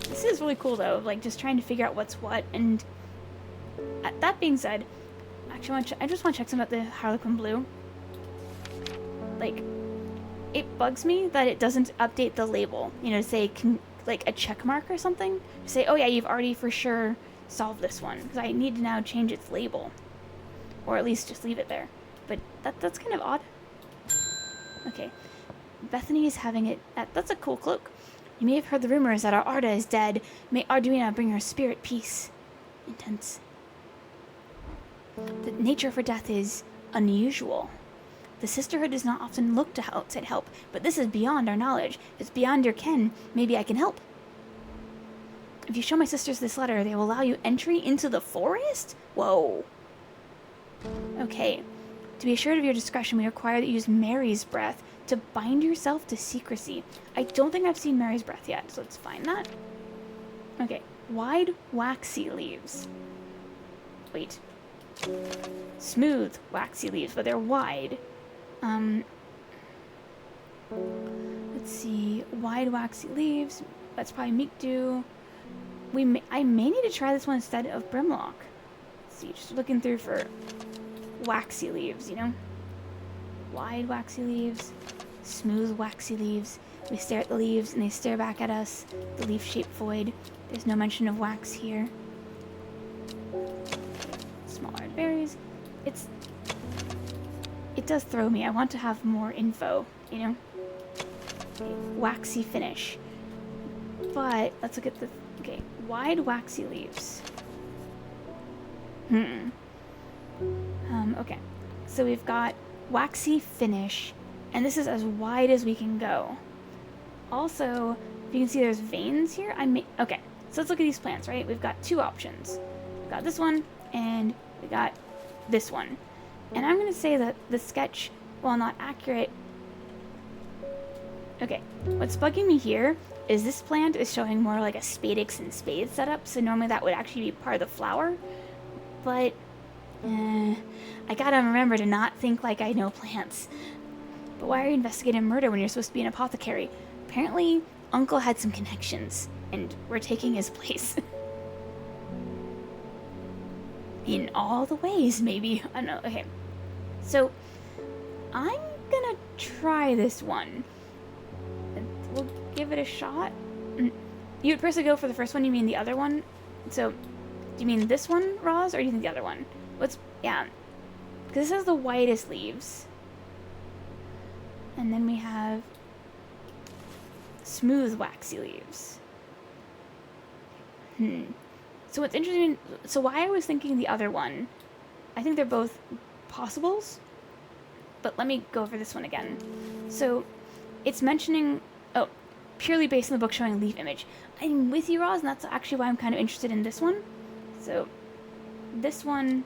This is really cool though, like just trying to figure out what's what. And that being said, actually I just want to check some about the Harlequin Blue. Like, it bugs me that it doesn't update the label, you know, to say like a check mark or something, to say, oh yeah, you've already for sure solved this one, because I need to now change its label, or at least just leave it there. But that's kind of odd. Okay, Bethany is having it. That's a cool cloak. You may have heard the rumors that our Arda is dead. May Arduina bring her spirit peace. Intense. The nature of her death is unusual. The sisterhood does not often look to outside help, but this is beyond our knowledge. If it's beyond your ken, maybe I can help. If you show my sisters this letter, they will allow you entry into the forest? Whoa. Okay. To be assured of your discretion, we require that you use Mary's breath to bind yourself to secrecy. I don't think I've seen Mary's breath yet, so let's find that. Okay. Wide, waxy leaves. Wait. Smooth, waxy leaves, but they're wide. Let's see. Wide, waxy leaves. That's probably meek dew. I may need to try this one instead of Brimlock. Let's see. Just looking through for waxy leaves, you know? Wide, waxy leaves. Smooth, waxy leaves. We stare at the leaves and they stare back at us. The leaf-shaped void. There's no mention of wax here. Smaller berries. It does throw me. I want to have more info, you know? Okay, waxy finish. But let's look at the... Okay, wide waxy leaves. Okay. So we've got waxy finish, and this is as wide as we can go. Also, if you can see there's veins here, okay, so let's look at these plants, right? We've got two options. We've got this one, and we got this one. And I'm going to say that the sketch, while not accurate... Okay, what's bugging me here is this plant is showing more like a spadix and spades setup, so normally that would actually be part of the flower. But, I gotta remember to not think like I know plants. But why are you investigating murder when you're supposed to be an apothecary? Apparently, Uncle had some connections, and we're taking his place. In all the ways, maybe. I don't know. Okay. So, I'm gonna try this one. We'll give it a shot. You would personally go for the first one, you mean the other one? So, do you mean this one, Roz, or do you think the other one? Yeah. Because this has the whitest leaves. And then we have smooth, waxy leaves. So what's interesting, so why I was thinking the other one, I think they're both possibles, but let me go over this one again. So it's mentioning, purely based on the book showing a leaf image. I'm with you, Roz, and that's actually why I'm kind of interested in this one. So this one,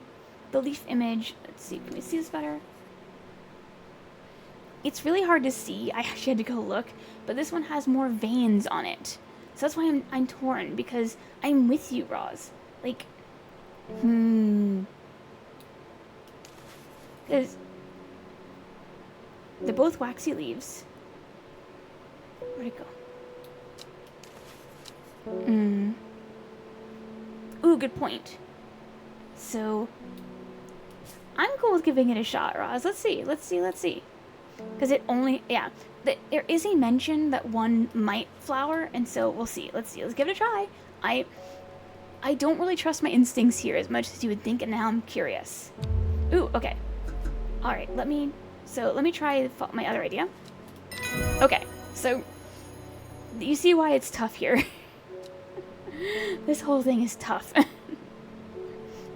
the leaf image, let's see, can we see this better? It's really hard to see. I actually had to go look, but this one has more veins on it. So that's why I'm torn, because I'm with you, Roz. Like, because they're both waxy leaves. Where'd it go? Ooh, good point. So, I'm cool with giving it a shot, Roz. Let's see. Because it only, there is a mention that one might flower, and so we'll see. Let's give it a try. I don't really trust my instincts here as much as you would think, and now I'm curious. Ooh, okay. All right, let me try my other idea. Okay, so you see why it's tough here. This whole thing is tough.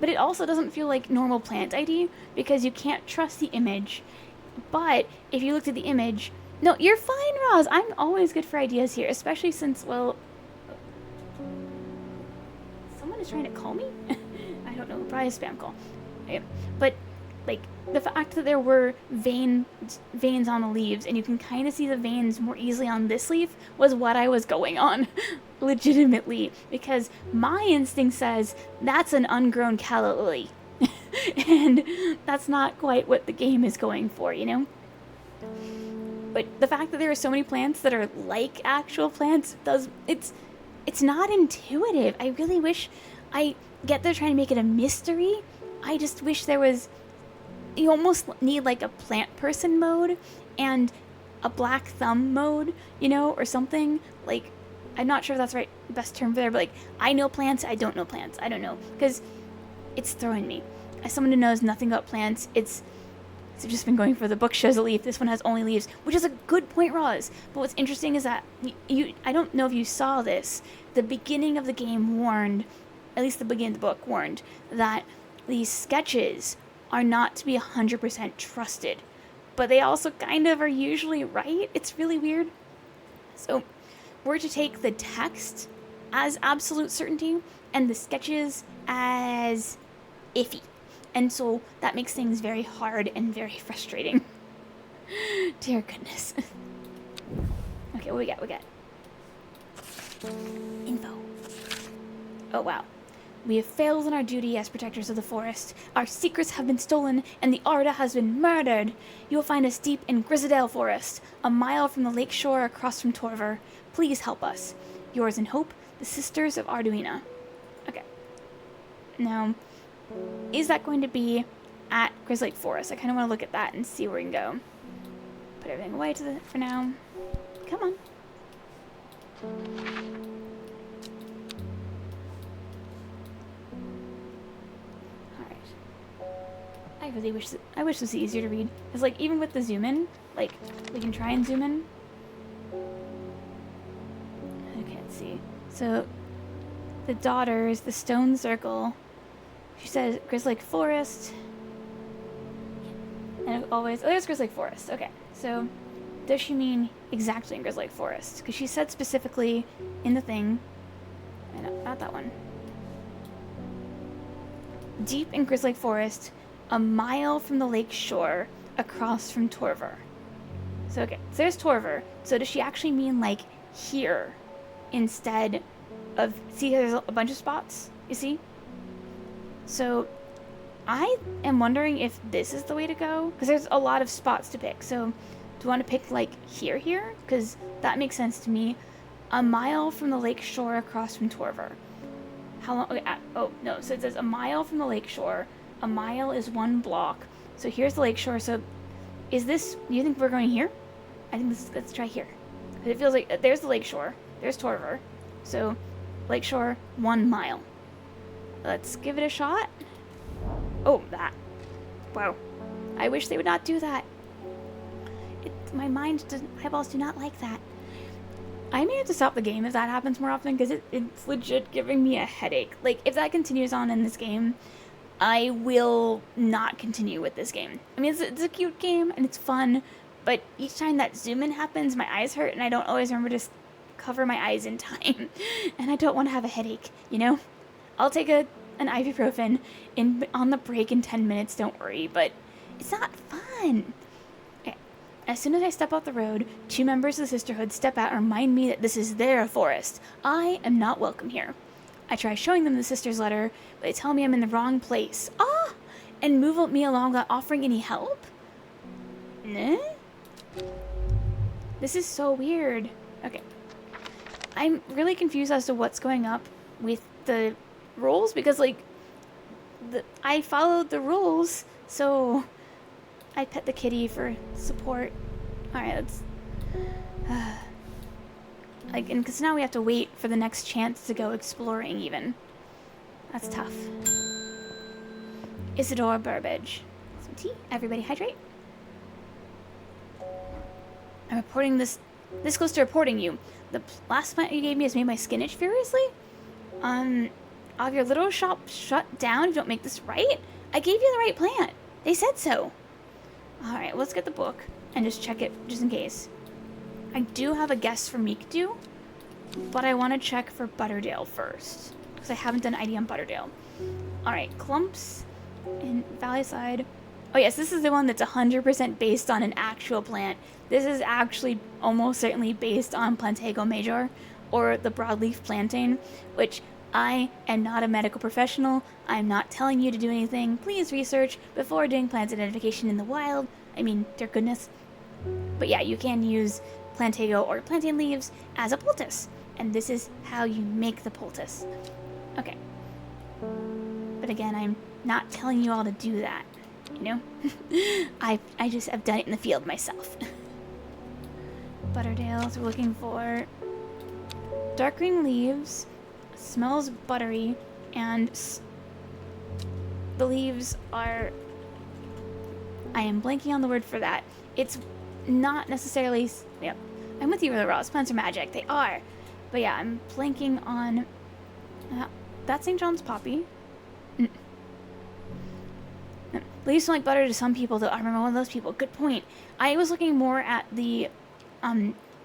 But it also doesn't feel like normal plant ID, because you can't trust the image. But if you looked at the image, no, you're fine, Roz. I'm always good for ideas here, especially since, well, someone is trying to call me? I don't know, probably a spam call. Okay. But, like, the fact that there were veins on the leaves, and you can kind of see the veins more easily on this leaf, was what I was going on, legitimately, because my instinct says that's an ungrown calla lily. And that's not quite what the game is going for, you know? But the fact that there are so many plants that are like actual plants it's not intuitive. I really wish, I get they're trying to make it a mystery. I just wish there was, you almost need like a plant person mode and a black thumb mode, you know, or something. Like, I'm not sure if that's the best term for there, but like, I know plants, I don't know plants. I don't know, because it's throwing me. As someone who knows nothing about plants, it's just been going for the book shows a leaf. This one has only leaves, which is a good point, Roz. But what's interesting is that I don't know if you saw this. The beginning of the game warned, at least the beginning of the book warned, that these sketches are not to be 100% trusted. But they also kind of are usually right. It's really weird. So we're to take the text as absolute certainty and the sketches as iffy. And so that makes things very hard and very frustrating. Dear goodness. Okay, what we got? Info. Oh, wow. We have failed in our duty as protectors of the forest. Our secrets have been stolen, and the Arda has been murdered. You will find us deep in Grisadale Forest, a mile from the lake shore across from Torver. Please help us. Yours in hope, the Sisters of Arduina. Okay. Now, is that going to be at Grizzlake Forest? I kind of want to look at that and see where we can go. Put everything away for now. Come on. I really wish this was easier to read. Because, like, even with the zoom in, like, we can try and zoom in. I can't see. So, the daughters, the stone circle. She says Grizzlake Forest. And always, oh, there's Grizzlake Forest. Okay, so does she mean exactly in Grizzlake Forest? Because she said specifically in the thing, not that one. Deep in Grizzlake Forest, a mile from the lake shore, across from Torver. So, okay, so there's Torver. So does she actually mean, like, here, instead of, see, there's a bunch of spots, you see? So, I am wondering if this is the way to go, because there's a lot of spots to pick. So, do you want to pick, like, here? Because that makes sense to me. a mile from the lake shore across from Torver. How long? Okay, oh, no. So it says a mile from the lake shore. A mile is 1 block. So here's the lake shore. So is this, you think we're going here? I think this is, let's try here. It feels like, there's the lake shore. There's Torver. So lake shore, 1 mile. Let's give it a shot. Oh, that. Wow. I wish they would not do that. My mind doesn't, eyeballs do not like that. I may have to stop the game if that happens more often, because it's legit giving me a headache. Like, if that continues on in this game, I will not continue with this game. I mean, it's a cute game, and it's fun, but each time that zoom-in happens, my eyes hurt, and I don't always remember to cover my eyes in time. And I don't want to have a headache, you know? I'll take an ibuprofen on the break in 10 minutes, don't worry, but it's not fun. As soon as I step off the road, 2 members of the Sisterhood step out and remind me that this is their forest. I am not welcome here. I try showing them the sister's letter, but they tell me I'm in the wrong place. And move me along without offering any help? Nah? This is so weird. Okay. I'm really confused as to what's going up with the rules, because, like, I followed the rules, so I pet the kitty for support. Alright, let's... and because now we have to wait for the next chance to go exploring, even. That's tough. Isidore Burbage. Some tea. Everybody hydrate. I'm reporting this close to reporting you. The last plant you gave me has made my skin itch furiously. I'll have your little shop shut down if you don't make this right. I gave you the right plant. They said so. Alright, let's get the book and just check it, just in case. I do have a guess for Meekdu, but I want to check for Butterdale first, because I haven't done ID on Butterdale. Alright, clumps in Valleyside. Oh yes, this is the one that's 100% based on an actual plant. This is actually almost certainly based on Plantago major, or the broadleaf plantain, which I am not a medical professional. I'm not telling you to do anything. Please research before doing plant identification in the wild. I mean, dear goodness. But yeah, you can use Plantago or plantain leaves as a poultice. And this is how you make the poultice. Okay. But again, I'm not telling you all to do that. You know? I just have done it in the field myself. Butterdales, we're looking for dark green leaves. Smells buttery, and the leaves are... I am blanking on the word for that. It's not necessarily... Yeah, I'm with you, Ross. Plants are magic. They are. But yeah, I'm blanking on... that's St. John's poppy. Leaves smell like butter to some people, though. I remember one of those people. Good point. I was looking more at the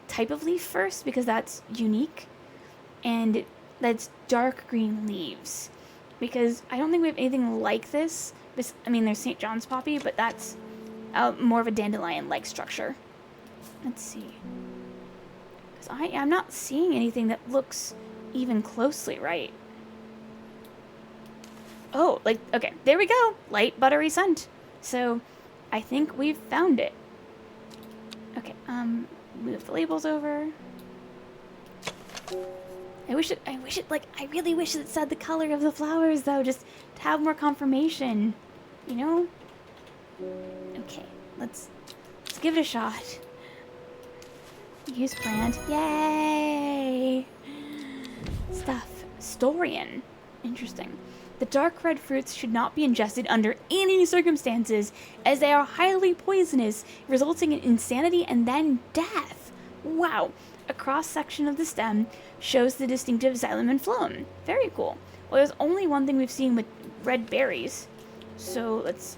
type of leaf first, because that's unique. And that's dark green leaves, because I don't think we have anything like this. I mean, there's St. John's poppy, but that's more of a dandelion-like structure. Let's see. Because I'm not seeing anything that looks even closely right. Oh, like, okay, there we go. Light buttery scent. So I think we've found it. Okay, move the labels over. I really wish it said the color of the flowers, though, just to have more confirmation, you know? Okay, let's give it a shot. Use plant. Yay! Stuff. Storian. Interesting. The dark red fruits should not be ingested under any circumstances, as they are highly poisonous, resulting in insanity and then death. Wow. A cross-section of the stem shows the distinctive xylem and phloem. Very cool. Well, there's only one thing we've seen with red berries, so let's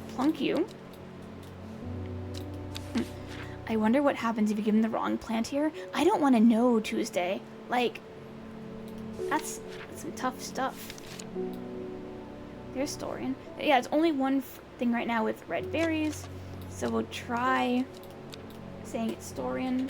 plunk you. I wonder what happens if you give him the wrong plant here. I don't want to know, Tuesday. Like, that's some tough stuff. There's Storian. Yeah, it's only one thing right now with red berries, so we'll try saying it's Storian.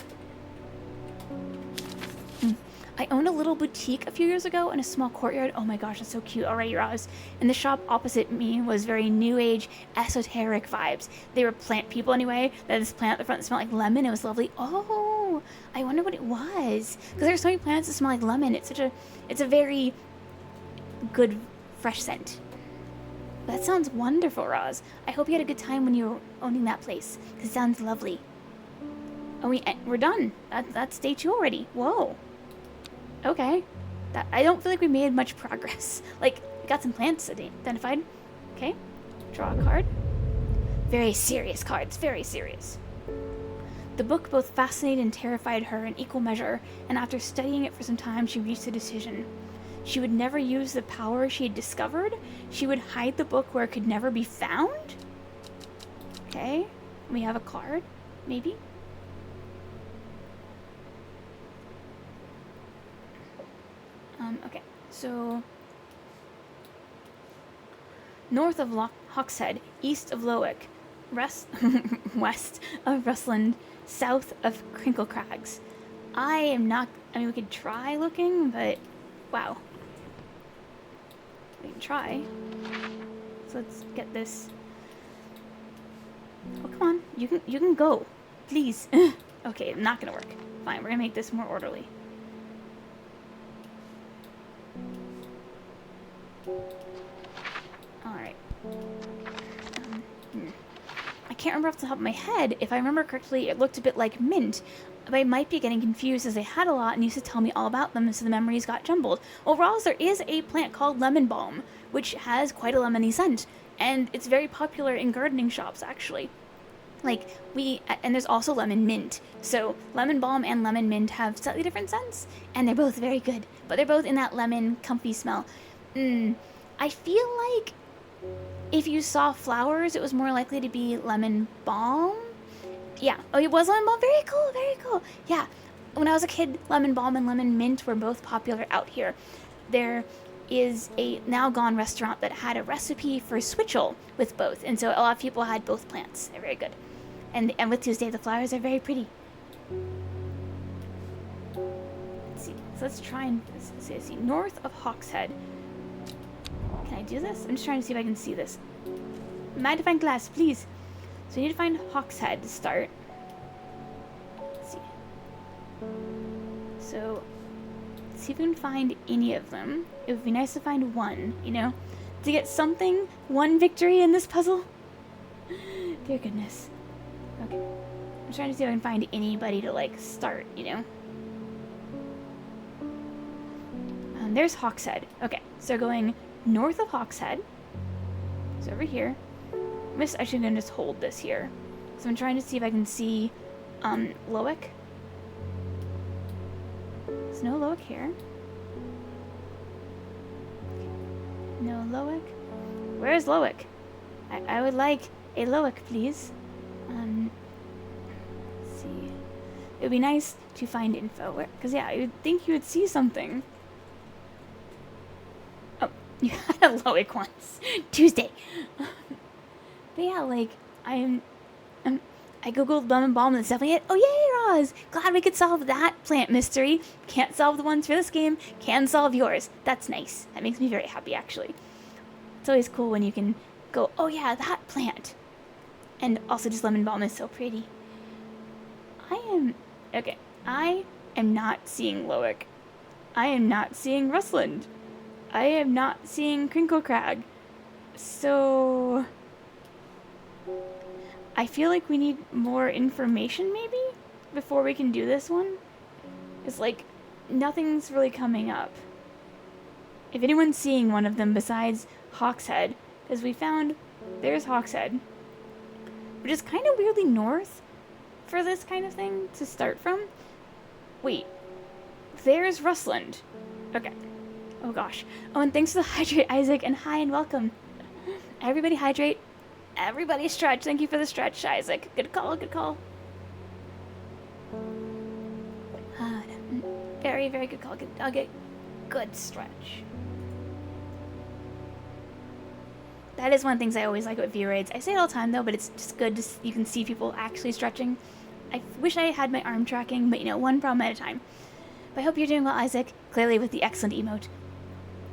I owned a little boutique a few years ago in a small courtyard. Oh my gosh, that's so cute. Alright, Roz. And the shop opposite me was very new age, esoteric vibes. They were plant people anyway. They had this plant at the front that smelled like lemon. It was lovely. Oh, know. I wonder what it was. Because there's so many plants that smell like lemon. It's a very good, fresh scent. That sounds wonderful, Roz. I hope you had a good time when you were owning that place. Because it sounds lovely. Oh, we're done. That's day 2 already. Whoa. Okay. I don't feel like we made much progress. Like, we got some plants identified. Okay. Draw a card. Very serious cards. Very serious. The book both fascinated and terrified her in equal measure, and after studying it for some time, she reached a decision. She would never use the power she had discovered. She would hide the book where it could never be found. Okay. We have a card, maybe. Okay, so north of Hawkshead, east of Lowick, west of Rustland, south of Crinkle Crags. I mean, we could try looking, but wow. We can try. So let's get this. Oh, come on. You can go. Please. Okay, not gonna work. Fine, we're gonna make this more orderly. Alright. I can't remember off the top of my head. If I remember correctly, it looked a bit like mint. But I might be getting confused as they had a lot and used to tell me all about them, so the memories got jumbled. Overall, there is a plant called lemon balm, which has quite a lemony scent. And it's very popular in gardening shops, actually. And there's also lemon mint. So lemon balm and lemon mint have slightly different scents, and they're both very good. But they're both in that lemon, comfy smell. I feel like if you saw flowers, it was more likely to be lemon balm. Yeah. Oh, it was lemon balm. Very cool. Very cool. Yeah. When I was a kid, lemon balm and lemon mint were both popular out here. There is a now gone restaurant that had a recipe for switchel with both, and so a lot of people had both plants. They're very good. And with Tuesday, the flowers are very pretty. Let's see. So let's try and see. North of Hawkshead. Can I do this? I'm just trying to see if I can see this. Magnifying glass, please. So we need to find Hawkshead to start. Let's see. So let's see if we can find any of them. It would be nice to find one, you know? To get something, one victory in this puzzle. Dear goodness. Okay. I'm trying to see if I can find anybody to, like, start, you know? There's Hawkshead. Okay, so going north of Hawkshead. So over here. I'm actually going to just hold this here. So I'm trying to see if I can see Lowick. There's no Lowick here. No Lowick. Where's Lowick? I would like a Lowick, please. Let's see. It would be nice to find info. Because, yeah, I would think you would see something. Oh, you had a Lowick once. Tuesday. But yeah, like, I googled lemon balm and it's definitely it. Oh, yay, Roz! Glad we could solve that plant mystery. Can't solve the ones for this game. Can solve yours. That's nice. That makes me very happy, actually. It's always cool when you can go, oh yeah, that plant. And also just lemon balm is so pretty. Okay, I am not seeing Lowick. I am not seeing Rustland. I am not seeing Crinkle Crag. So I feel like we need more information, maybe, before we can do this one. It's like, nothing's really coming up. If anyone's seeing one of them besides Hawkshead, because we found, there's Hawkshead, which is kind of weirdly north for this kind of thing to start from. Wait, there's Rustland. Okay. Oh gosh. Oh, and thanks for the hydrate, Isaac, and hi and welcome. Everybody hydrate. Everybody stretch. Thank you for the stretch, Isaac. Good call, good call. Very, very good call. I'll get good stretch. That is one of the things I always like about V-Raids. I say it all the time, though, but it's just good to you can see people actually stretching. I wish I had my arm tracking, but, you know, one problem at a time. But I hope you're doing well, Isaac. Clearly with the excellent emote.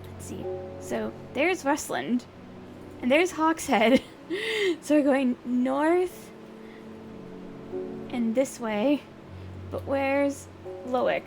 Let's see. So, there's Rustland. And there's Hawkshead. So we're going north and this way. But where's Loic?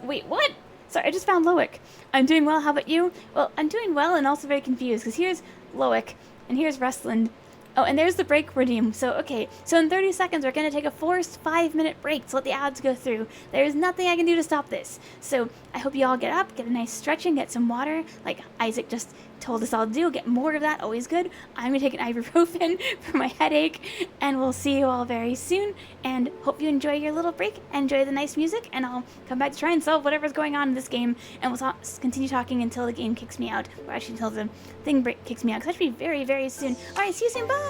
Wait, what? Sorry, I just found Loic. I'm doing well, how about you? Well, I'm doing well and also very confused, because here's Loic, and here's Rustland. Oh, and there's the break redeem. So, okay, so in 30 seconds, we're going to take a forced 5-minute break to let the ads go through. There's nothing I can do to stop this. So, I hope you all get up, get a nice stretching, get some water, like Isaac just told us all to do. Get more of that, always good. I'm going to take an ibuprofen for my headache, and we'll see you all very soon. And hope you enjoy your little break, enjoy the nice music, and I'll come back to try and solve whatever's going on in this game, and we'll continue talking until the game kicks me out, or actually until the thing kicks me out, because that should be very, very soon. All right, see you soon. Bye!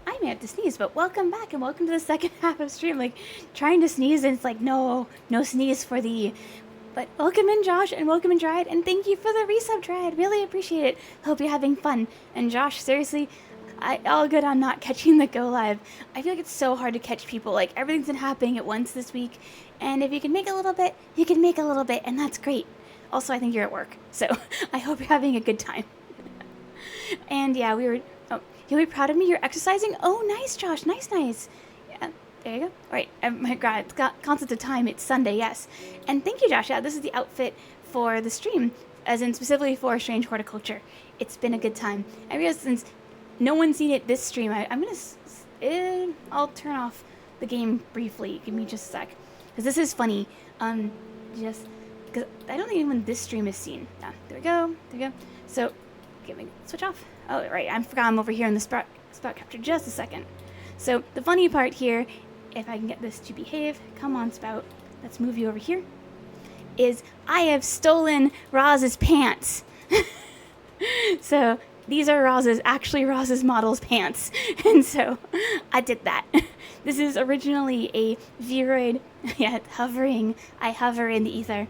I may have to sneeze, but welcome back and welcome to the second half of stream. Like, trying to sneeze and it's like, no sneeze for thee. But welcome in, Josh, and welcome in, Dryad, and thank you for the resub, Dryad. Really appreciate it. Hope you're having fun. And Josh, seriously, all good on not catching the go live. I feel like it's so hard to catch people. Like, everything's been happening at once this week, and if you can make a little bit, you can make a little bit, and that's great. Also, I think you're at work, so I hope you're having a good time. And yeah, you'll be proud of me. You're exercising. Oh, nice, Josh. Nice. Yeah, there you go. All right. Oh my God, it's got concept of time. It's Sunday, yes. And thank you, Josh. Yeah, this is the outfit for the stream, as in specifically for Strange Horticulture. It's been a good time. I realized since no one's seen it this stream, I'll turn off the game briefly. Give me just a sec, because this is funny. Because I don't think anyone this stream is seen. Yeah, there we go. So, let me switch off. Oh, right, I forgot I'm over here in the spot capture just a second. So, the funny part here, if I can get this to behave, come on, Spout, let's move you over here, is I have stolen Roz's pants. So, these are actually Roz's model's pants. And so, I did that. This is originally a Vroid, yeah, I hover in the ether.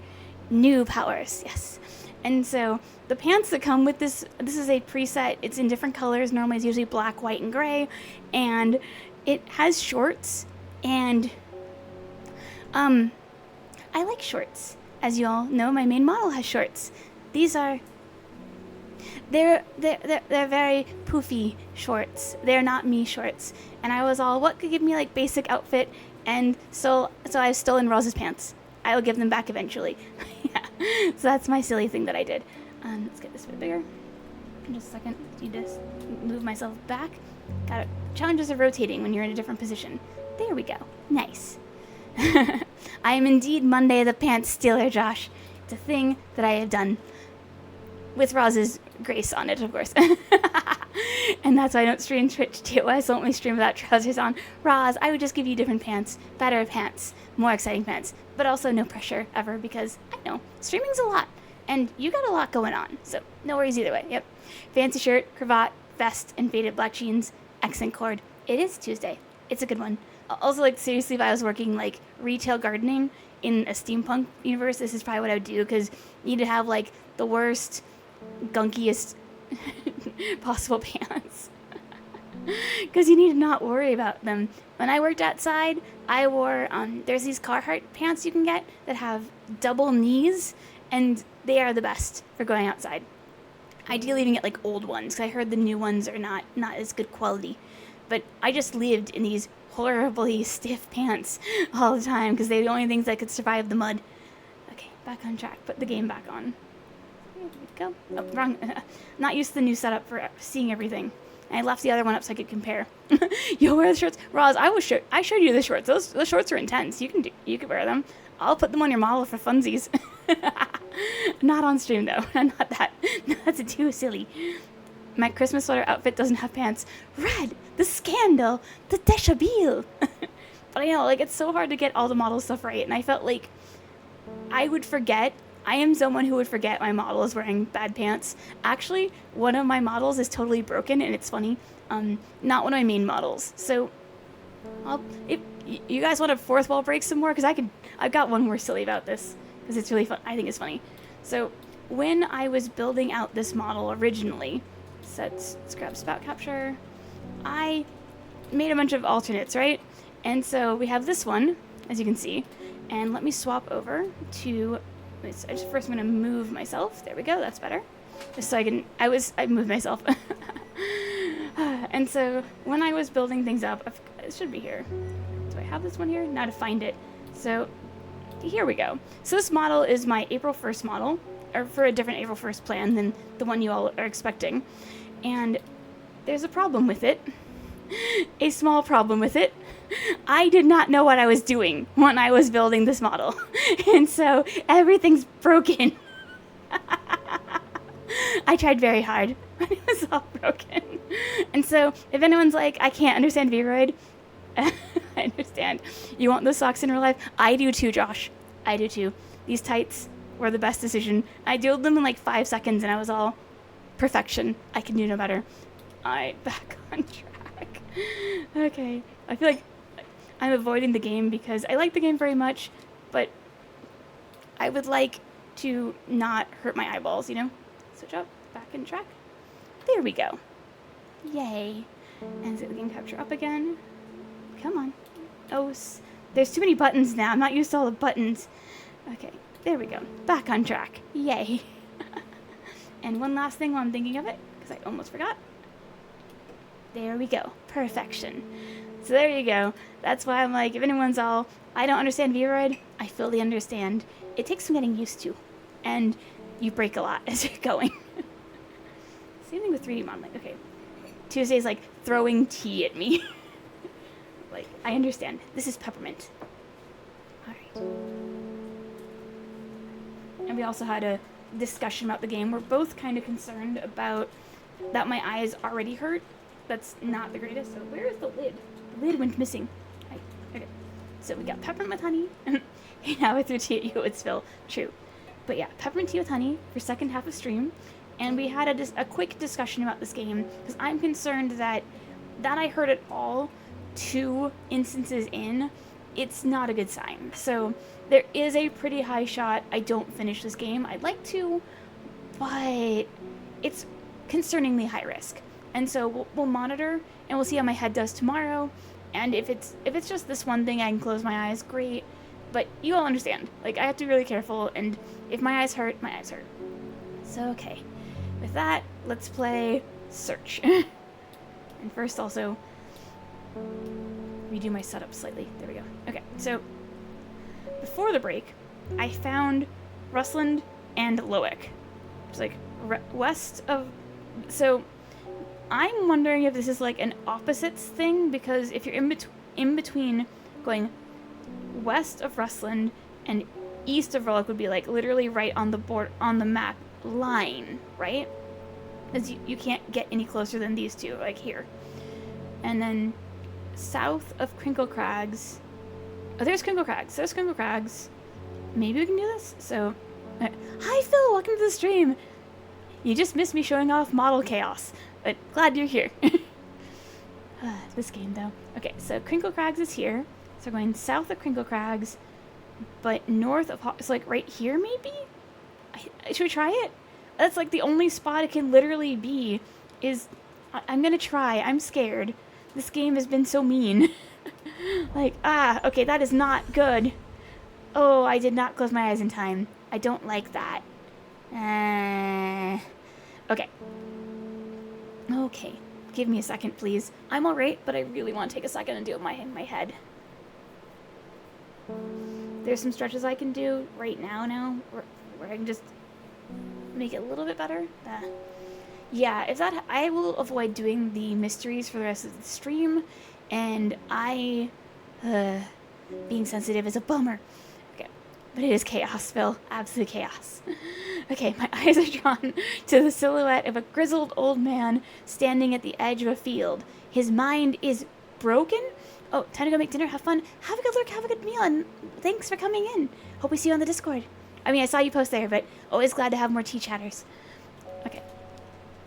New powers, yes. And so the pants that come with this is a preset. It's in different colors. Normally it's usually black, white, and gray. And it has shorts. And I like shorts. As you all know, my main model has shorts. These are they're very poofy shorts. They're not me shorts. And I was all, what could give me like basic outfit? And so I've stolen Rose's pants. I will give them back eventually. Yeah. So that's my silly thing that I did. Let's get this a bit bigger. In just a second. Need to move myself back. Got it. Challenges are rotating when you're in a different position. There we go. Nice. I am indeed Monday the Pants Stealer, Josh. It's a thing that I have done. With Roz's grace on it, of course. And that's why I don't stream Twitch TOS, only stream without trousers on. Roz, I would just give you different pants, better pants, more exciting pants, but also no pressure ever, because I know streaming's a lot, and you got a lot going on, so no worries either way. Yep. Fancy shirt, cravat, vest, and faded black jeans, accent cord. It is Tuesday. It's a good one. Also, like, seriously, if I was working like retail gardening in a steampunk universe, this is probably what I would do, because you need to have like the worst, gunkiest possible pants, because you need to not worry about them. When I worked outside, I wore there's these Carhartt pants you can get that have double knees, and they are the best for going outside. Ideally, you can get like old ones, because I heard the new ones are not as good quality. But I just lived in these horribly stiff pants all the time, because they're the only things that could survive the mud. Okay, back on track. Put the game back on. There we go. Oh, wrong. Not used to the new setup for seeing everything. I left the other one up so I could compare. You'll wear the shorts. Roz, I showed you the shorts. Those shorts are intense. You can wear them. I'll put them on your model for funsies. Not on stream though. Not that. That's too silly. My Christmas sweater outfit doesn't have pants. Red, the scandal, the deshabille. But I know, like, it's so hard to get all the model stuff right, and I felt like I would forget. I am someone who would forget my model is wearing bad pants. Actually, one of my models is totally broken, and it's funny. Not one of my main models. So, if you guys want to fourth wall break some more, because I've got one more silly about this, because it's really fun. I think it's funny. So, when I was building out this model originally, let's grab spout capture. I made a bunch of alternates, right? And so we have this one, as you can see. And let me swap over to. First, I'm gonna move myself. There we go. That's better. Just so I moved myself. And And so when I was building things up, it should be here. Do I have this one here? Now to find it. So here we go. So this model is my April 1st model, or for a different April 1st plan than the one you all are expecting. And there's a problem with it. A small problem with it. I did not know what I was doing when I was building this model. And so everything's broken. I tried very hard, but it was all broken. And so if anyone's like, I can't understand Vroid, I understand. You want those socks in real life? I do too, Josh. I do too. These tights were the best decision. I doodled them in like 5 seconds and I was all perfection. I can do no better. Alright, back on track. Okay. I feel like I'm avoiding the game because I like the game very much, but I would like to not hurt my eyeballs, you know? Switch up, back in track. There we go. Yay. And set the game capture up again. Come on. Oh, there's too many buttons now. I'm not used to all the buttons. Okay, there we go. Back on track. Yay. And one last thing while I'm thinking of it, because I almost forgot. There we go. Perfection. So there you go. That's why I'm like, if anyone's all, I don't understand Vroid, I fully understand. It takes some getting used to. And you break a lot as you're going. Same thing with 3D modeling. Okay. Tuesday's like throwing tea at me. Like, I understand. This is peppermint. Alright. And we also had a discussion about the game. We're both kind of concerned about that my eyes already hurt. That's not the greatest. So where is the lid? The lid went missing. Okay. So we got peppermint with honey. Hey, now I threw tea at you, it's Phil. True. But yeah, peppermint tea with honey for second half of stream. And we had a quick discussion about this game because I'm concerned that I heard it all 2 instances in, it's not a good sign. So there is a pretty high shot I don't finish this game. I'd like to, but it's concerningly high risk. And so we'll monitor and we'll see how my head does tomorrow. And if it's just this one thing I can close my eyes, great. But you all understand. Like, I have to be really careful, and if my eyes hurt, my eyes hurt. So okay. With that, let's play Search. And first also redo my setup slightly. There we go. Okay, so before the break, I found Rustland and Lowick. It's like west of... So I'm wondering if this is like an opposites thing, because if you're in between going west of Rustland and east of Lowick would be like literally right on the board, on the map line, right? Because you can't get any closer than these two, like here. And then south of Crinkle Crags. Oh, there's Crinkle Crags. There's Crinkle Crags. Maybe we can do this? So, hi Phil, welcome to the stream. You just missed me showing off model chaos, but glad you're here. This game though. Okay, so Crinkle Crags is here. So we're going south of Crinkle Crags, but north of... It's like right here maybe? Should we try it? That's like the only spot it can literally be is... I'm gonna try. I'm scared. This game has been so mean. Like, okay, that is not good. Oh, I did not close my eyes in time. I don't like that. Okay. Okay. Give me a second, please. I'm alright, but I really want to take a second and do it in my head. There's some stretches I can do right now where I can just make it a little bit better. Yeah, if that, I will avoid doing the mysteries for the rest of the stream, and being sensitive is a bummer. Okay, but it is chaos, Phil. Absolute chaos. Okay, my eyes are drawn to the silhouette of a grizzled old man standing at the edge of a field. His mind is broken. Oh, time to go make dinner. Have fun. Have a good look. Have a good meal, and thanks for coming in. Hope we see you on the Discord. I mean, I saw you post there, but always glad to have more tea chatters. Okay.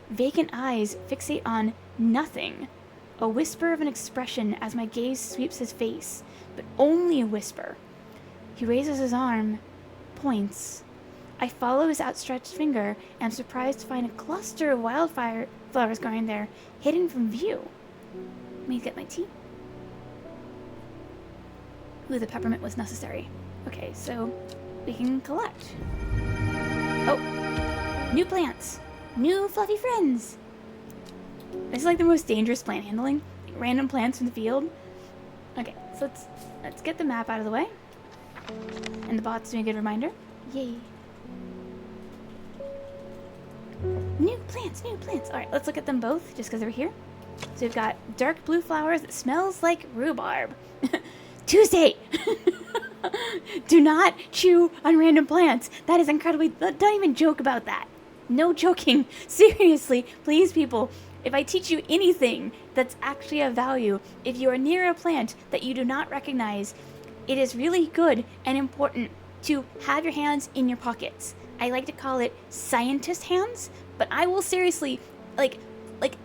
Vacant eyes fixate on nothing. A whisper of an expression as my gaze sweeps his face, but only a whisper. He raises his arm, points. I follow his outstretched finger and am surprised to find a cluster of wildfire flowers growing there, hidden from view. Let me get my tea. Ooh, the peppermint was necessary. Okay, so we can collect. Oh, new plants. New fluffy friends. This is like the most dangerous plant handling. Like, random plants from the field. Okay, so let's get the map out of the way. And the bot's doing a good reminder. Yay. New plants, new plants. All right, let's look at them both just because they're here. So we've got dark blue flowers that smells like rhubarb. Tuesday! Do not chew on random plants. That is incredibly... Don't even joke about that. No joking. Seriously, please, people. If I teach you anything that's actually of value, if you are near a plant that you do not recognize, it is really good and important to have your hands in your pockets. I like to call it scientist hands, but I will seriously, like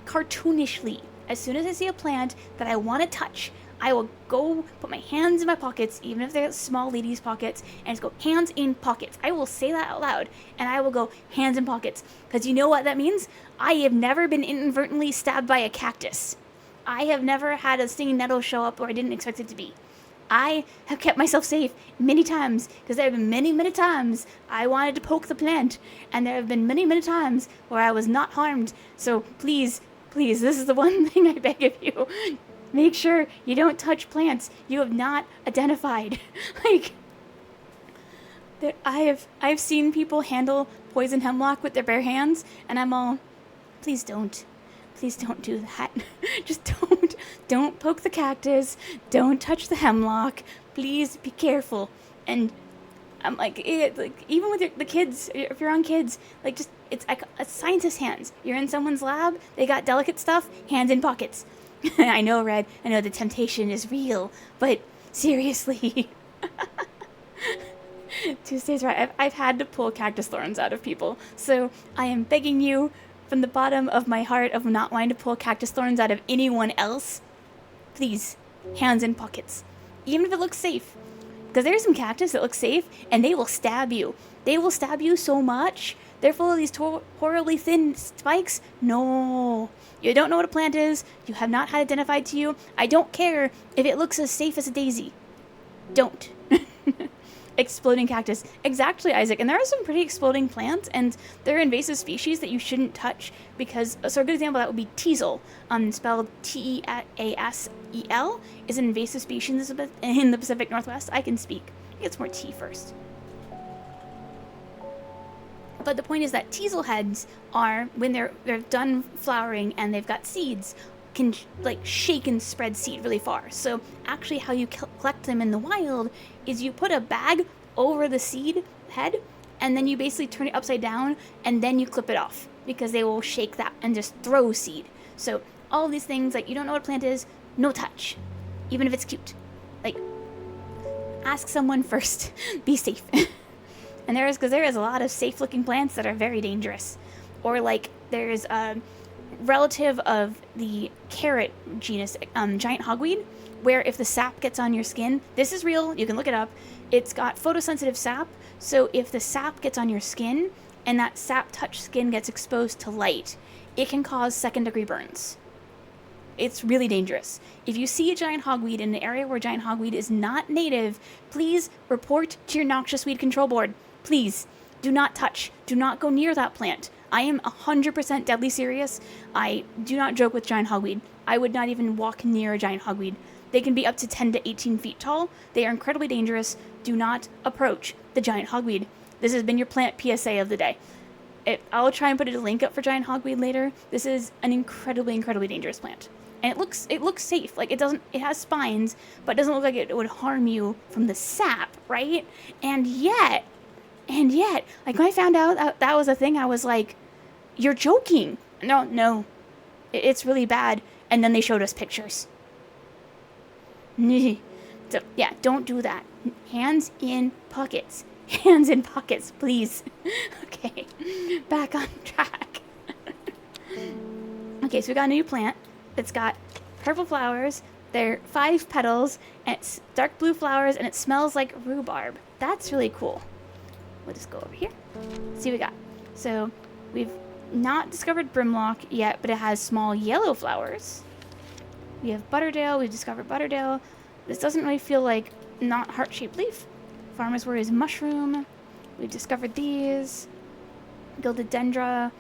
cartoonishly, as soon as I see a plant that I want to touch, I will go put my hands in my pockets, even if they're small ladies' pockets, and just go hands in pockets. I will say that out loud, and I will go hands in pockets, because you know what that means? I have never been inadvertently stabbed by a cactus. I have never had a stinging nettle show up where I didn't expect it to be. I have kept myself safe many times, because there have been many, many times I wanted to poke the plant, and there have been many, many times where I was not harmed. So please, please, this is the one thing I beg of you. Make sure you don't touch plants you have not identified. I've seen people handle poison hemlock with their bare hands, and I'm all, please don't. Please don't do that. Just don't poke the cactus. Don't touch the hemlock. Please be careful. And I'm like even with the kids, if you're on kids, like just, it's scientist hands. You're in someone's lab, they got delicate stuff, hands in pockets. I know, Red, I know the temptation is real, but seriously. Tuesday's right. I've had to pull cactus thorns out of people, so I am begging you from the bottom of my heart of not wanting to pull cactus thorns out of anyone else. Please, hands in pockets. Even if it looks safe. Because there's some cactus that look safe, and they will stab you. They will stab you so much. They're full of these horribly thin spikes. No. You don't know what a plant is. You have not had identified to you. I don't care if it looks as safe as a daisy. Don't. Exploding cactus. Exactly, Isaac. And there are some pretty exploding plants, and they're invasive species that you shouldn't touch because, so a good example of that would be teasel, spelled T-E-A-S-E-L, is an invasive species in the Pacific Northwest. I can speak. It's more T first. But the point is that teasel heads are, when they're done flowering and they've got seeds, can shake and spread seed really far. So actually how you collect them in the wild is you put a bag over the seed head, and then you basically turn it upside down, and then you clip it off, because they will shake that and just throw seed. So all these things, like, you don't know what a plant is, no touch, even if it's cute. Like, ask someone first. Be safe. And because there is a lot of safe looking plants that are very dangerous. Or like there's a relative of the carrot genus, giant hogweed, where if the sap gets on your skin, this is real, you can look it up, it's got photosensitive sap, so if the sap gets on your skin and that sap touched skin gets exposed to light, it can cause second-degree burns. It's really dangerous. If you see a giant hogweed in an area where giant hogweed is not native, please report to your noxious weed control board. Please, do not touch, do not go near that plant. I am 100% deadly serious. I do not joke with giant hogweed. I would not even walk near a giant hogweed. They can be up to 10 to 18 feet tall. They are incredibly dangerous. Do not approach the giant hogweed. This has been your plant PSA of the day. I'll try and put a link up for giant hogweed later. This is an incredibly, incredibly dangerous plant. And it looks safe. Like, it has spines, but it doesn't look like it would harm you from the sap, right? And yet, like, when I found out that was a thing, I was like, you're joking. No, it's really bad. And then they showed us pictures. So, yeah, don't do that. Hands in pockets. Hands in pockets, please. Okay, back on track. Okay, so we got a new plant. It's got purple flowers. They're 5 petals, and it's dark blue flowers, and it smells like rhubarb. That's really cool. We'll just go over here. See what we got. So we've not discovered brimlock yet, but it has small yellow flowers. We have butterdale. We've discovered butterdale. This doesn't really feel like not heart-shaped leaf. Farmer's wort is mushroom. We've discovered these. Gilded dendra.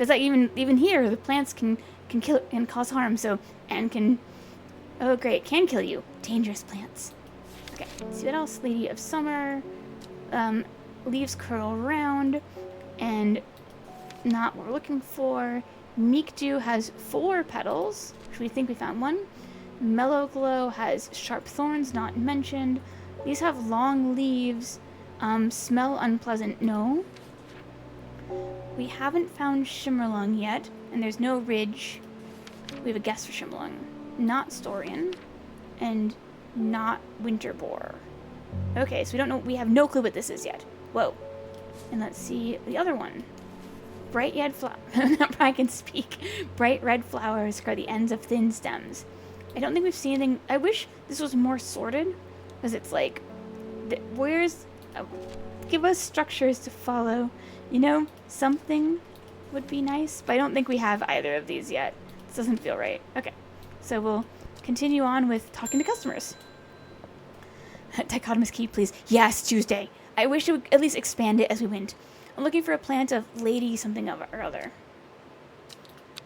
Because like even here, the plants can kill and cause harm. So and can, oh great, can kill you. Dangerous plants. Okay, let's see what else. Lady of Summer, leaves curl round, and not what we're looking for. Meek Dew has 4 petals, which we think we found one. Mellow Glow has sharp thorns, not mentioned. These have long leaves. Smell unpleasant, no. We haven't found Shimmerlung yet, and there's no ridge. We have a guess for Shimmerlung. Not Storian, and not Winter Boar. Okay, so we don't know, we have no clue what this is yet. Whoa. And let's see the other one. Bright red I can speak. Bright red flowers are the ends of thin stems. I don't think we've seen anything. I wish this was more sorted, because it's like, where's, give us structures to follow. You know, something would be nice, but I don't think we have either of these yet. This doesn't feel right. Okay, so we'll continue on with talking to customers. Dichotomous key, please. Yes, Tuesday. I wish it would at least expand it as we went. I'm looking for a plant of lady something or other.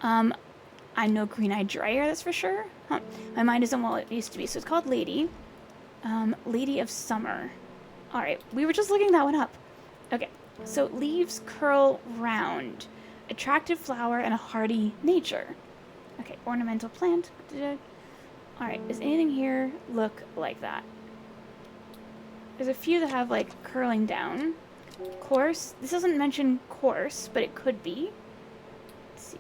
I know green-eyed dryer, that's for sure. Huh. My mind isn't what it used to be, so it's called Lady. Lady of Summer. Alright, we were just looking that one up. Okay, so leaves curl round. Attractive flower and a hardy nature. Okay, ornamental plant. Alright, does anything here look like that? There's a few that have, like, curling down. Coarse. This doesn't mention coarse, but it could be. Let's see.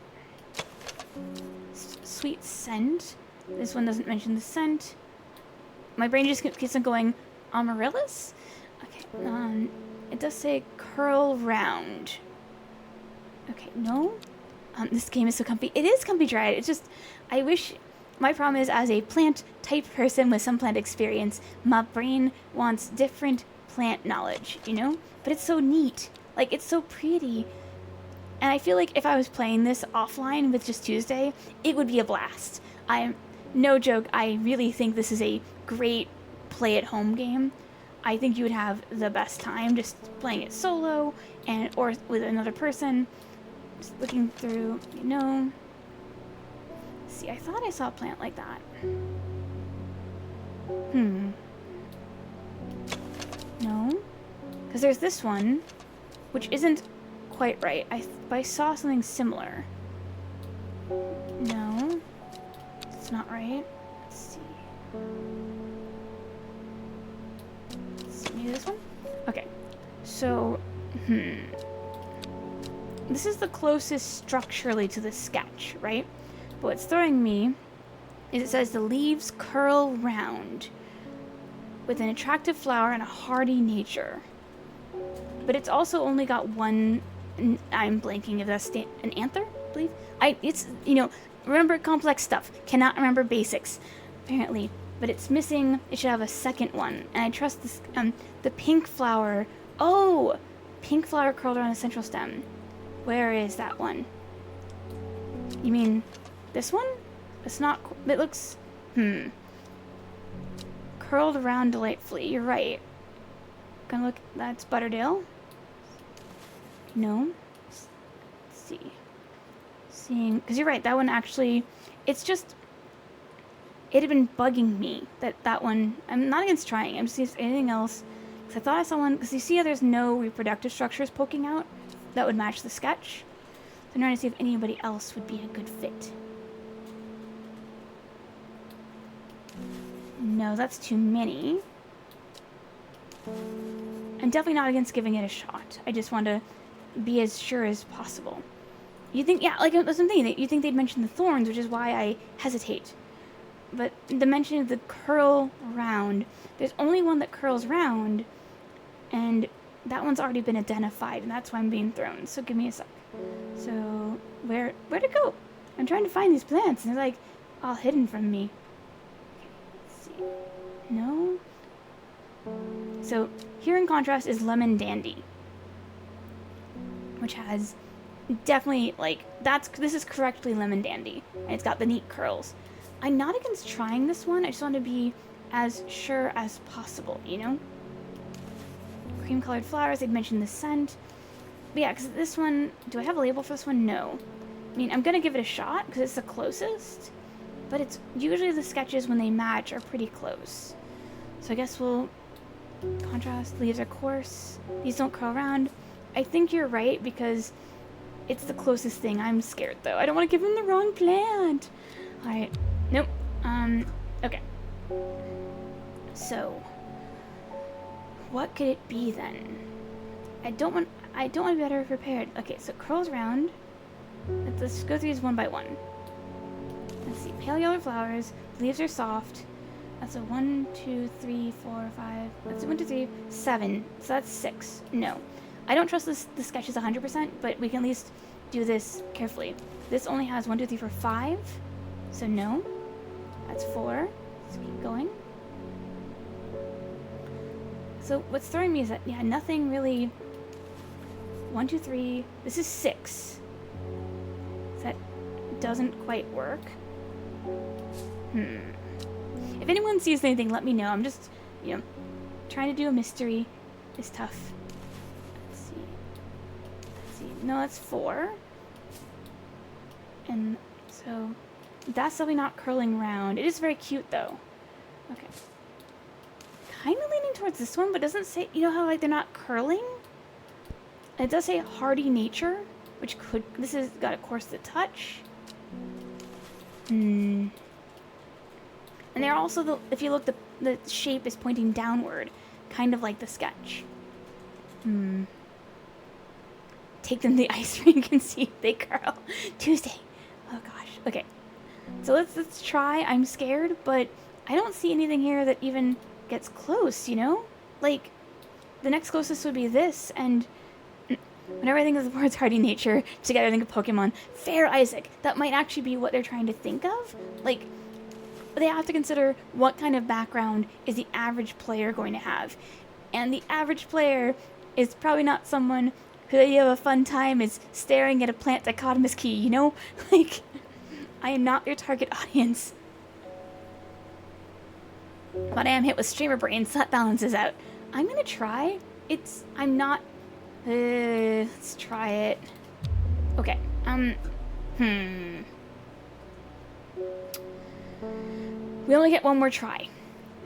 Sweet scent. This one doesn't mention the scent. My brain just keeps on going, amaryllis? Okay, it does say curl round. Okay, no? This game is so comfy. It is comfy dried. It's just, I wish, my problem is as a plant type person with some plant experience, my brain wants different plant knowledge, you know? But it's so neat. Like, it's so pretty. And I feel like if I was playing this offline with just Tuesday, it would be a blast. No joke, I really think this is a great play-at-home game. I think you would have the best time just playing it solo or with another person. Just looking through, you know. See, I thought I saw a plant like that. No? Because there's this one, which isn't quite right. I saw something similar. No. It's not right. Let's see. Maybe this one? Okay. So, this is the closest structurally to the sketch, right? But what's throwing me is it says the leaves curl round with an attractive flower and a hardy nature. But it's also only got one, I'm blanking if that's an anther, I believe. It's, you know, remember complex stuff. Cannot remember basics, apparently. But it's missing, it should have a second one. And I trust this, the pink flower. Oh! Pink flower curled around the central stem. Where is that one? You mean this one? It's not, it looks, curled around delightfully. You're right. Gonna look, that's Butterdale. No. Let's see. Seeing, because you're right, that one actually, it's just, it had been bugging me that one, I'm not against trying, I'm just seeing anything else, because I thought I saw one, because you see how there's no reproductive structures poking out that would match the sketch. So I'm trying to see if anybody else would be a good fit. No, that's too many. I'm definitely not against giving it a shot. I just want to be as sure as possible. You think, yeah, like that's something that you think they'd mention the thorns, which is why I hesitate. But the mention of the curl round, there's only one that curls round, and that one's already been identified, and that's why I'm being thrown. So give me a sec. So where'd it go? I'm trying to find these plants, and they're like all hidden from me. Okay, let's see. No. So here in contrast is Lemon Dandy, which has definitely like this is correctly Lemon Dandy, and it's got the neat curls. I'm not against trying this one. I just want to be as sure as possible, you know? Cream-colored flowers, they'd mentioned the scent. But yeah, because this one, do I have a label for this one? No. I mean, I'm going to give it a shot because it's the closest. But it's usually the sketches when they match are pretty close. So I guess we'll contrast. Leaves are coarse. These don't curl around. I think you're right because it's the closest thing. I'm scared though. I don't want to give him the wrong plant. All right. Nope. Okay. So, what could it be then? I don't want to be better prepared. Okay, so curls round. Let's go through these one by one. Let's see. Pale yellow flowers. Leaves are soft. That's a 1, 2, 3, 4, 5. That's a 1, 2, 3, 7. So that's 6. No. I don't trust the sketches 100%, but we can at least do this carefully. This only has 1, 2, 3, 4, 5. So no. That's 4. Let's keep going. So what's throwing me is that, yeah, nothing really... 1, 2, 3... This is 6. That doesn't quite work. If anyone sees anything, let me know. I'm just, trying to do a mystery is tough. Let's see. No, that's 4. And so that's definitely not curling round. It is very cute, though. Okay. Kind of leaning towards this one, but doesn't say, how, like, they're not curling? It does say hardy nature, which could, this has got a coarse to touch. And they're also, if you look, the shape is pointing downward, kind of like the sketch. Take them to the ice rink and see if they curl. Tuesday. Oh gosh. Okay. So let's try. I'm scared, but I don't see anything here that even gets close, Like, the next closest would be this, and whenever I think of the words hardy nature, together I think of Pokemon. Fair Isaac. That might actually be what they're trying to think of. Like, they have to consider what kind of background is the average player going to have. And the average player is probably not someone who the idea of a fun time is staring at a plant dichotomous key, Like, I am not your target audience. But I am hit with streamer brains, so that balances out. I'm gonna try. I'm not... let's try it. Okay. We only get one more try.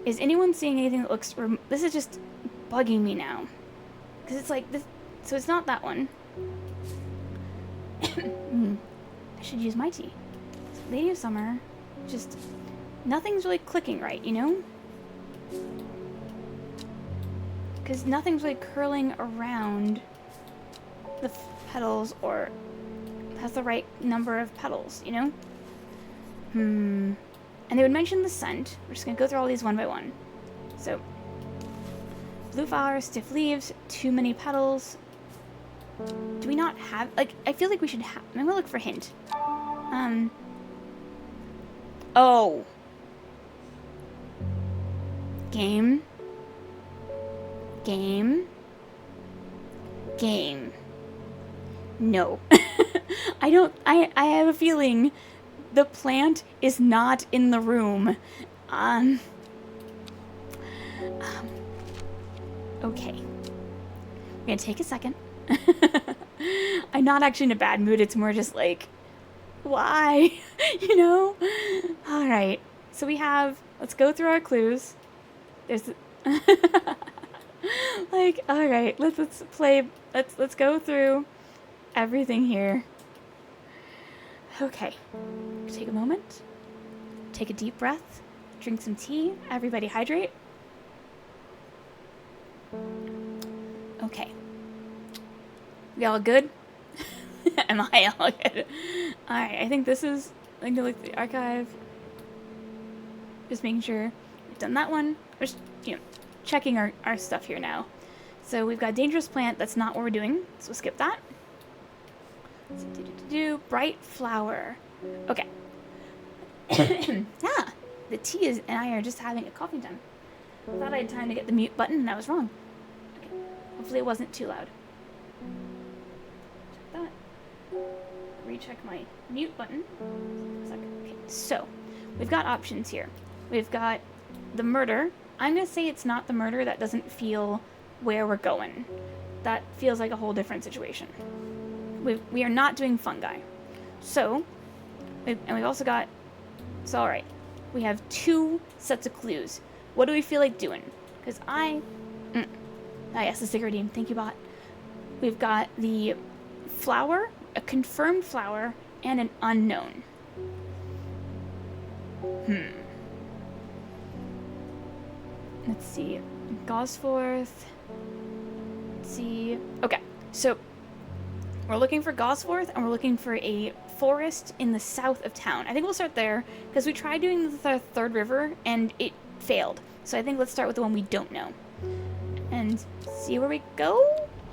Is anyone seeing anything that looks... This is just bugging me now. Because it's like this... So it's not that one. I should use my tea. Lady of Summer. Just... Nothing's really clicking right, Because nothing's really curling around the petals or has the right number of petals, And they would mention the scent. We're just going to go through all these one by one. So, blue flowers, stiff leaves, too many petals. Do we not have... Like, I feel like we should have... I'm going to look for a hint. Oh. Game. No. I have a feeling... The plant is not in the room. Okay. We're gonna take a second. I'm not actually in a bad mood. It's more just like, why? Alright. So we have, let's go through our clues. There's, like, alright, let's play, let's go through everything here. Okay, take a moment, take a deep breath, drink some tea, everybody hydrate. Okay. We all good? Am I all good? Alright, I think this is, I'm gonna look at the archive. Just making sure we've done that one. We're just, checking our stuff here now. So we've got dangerous plant, that's not what we're doing, so we'll skip that. Bright flower. Okay. Yeah, the tea and I are just having a coffee time. I thought I had time to get the mute button and I was wrong. Okay. Hopefully it wasn't too loud. Check that. Recheck my mute button. Okay, so we've got options here. We've got the murder. I'm gonna say it's not the murder. That doesn't feel where we're going. that feels like a whole different situation. We are not doing fungi. So, and we've also got, so alright, we have 2 sets of clues. What do we feel like doing? Because ah yes, the sticker redeem, thank you bot. We've got the flower, a confirmed flower, and an unknown. Let's see, Gosforth. Let's see. Okay, so we're looking for Gosforth, and we're looking for a forest in the south of town. I think we'll start there, because we tried doing the third river, and it failed. So I think let's start with the one we don't know. And see where we go?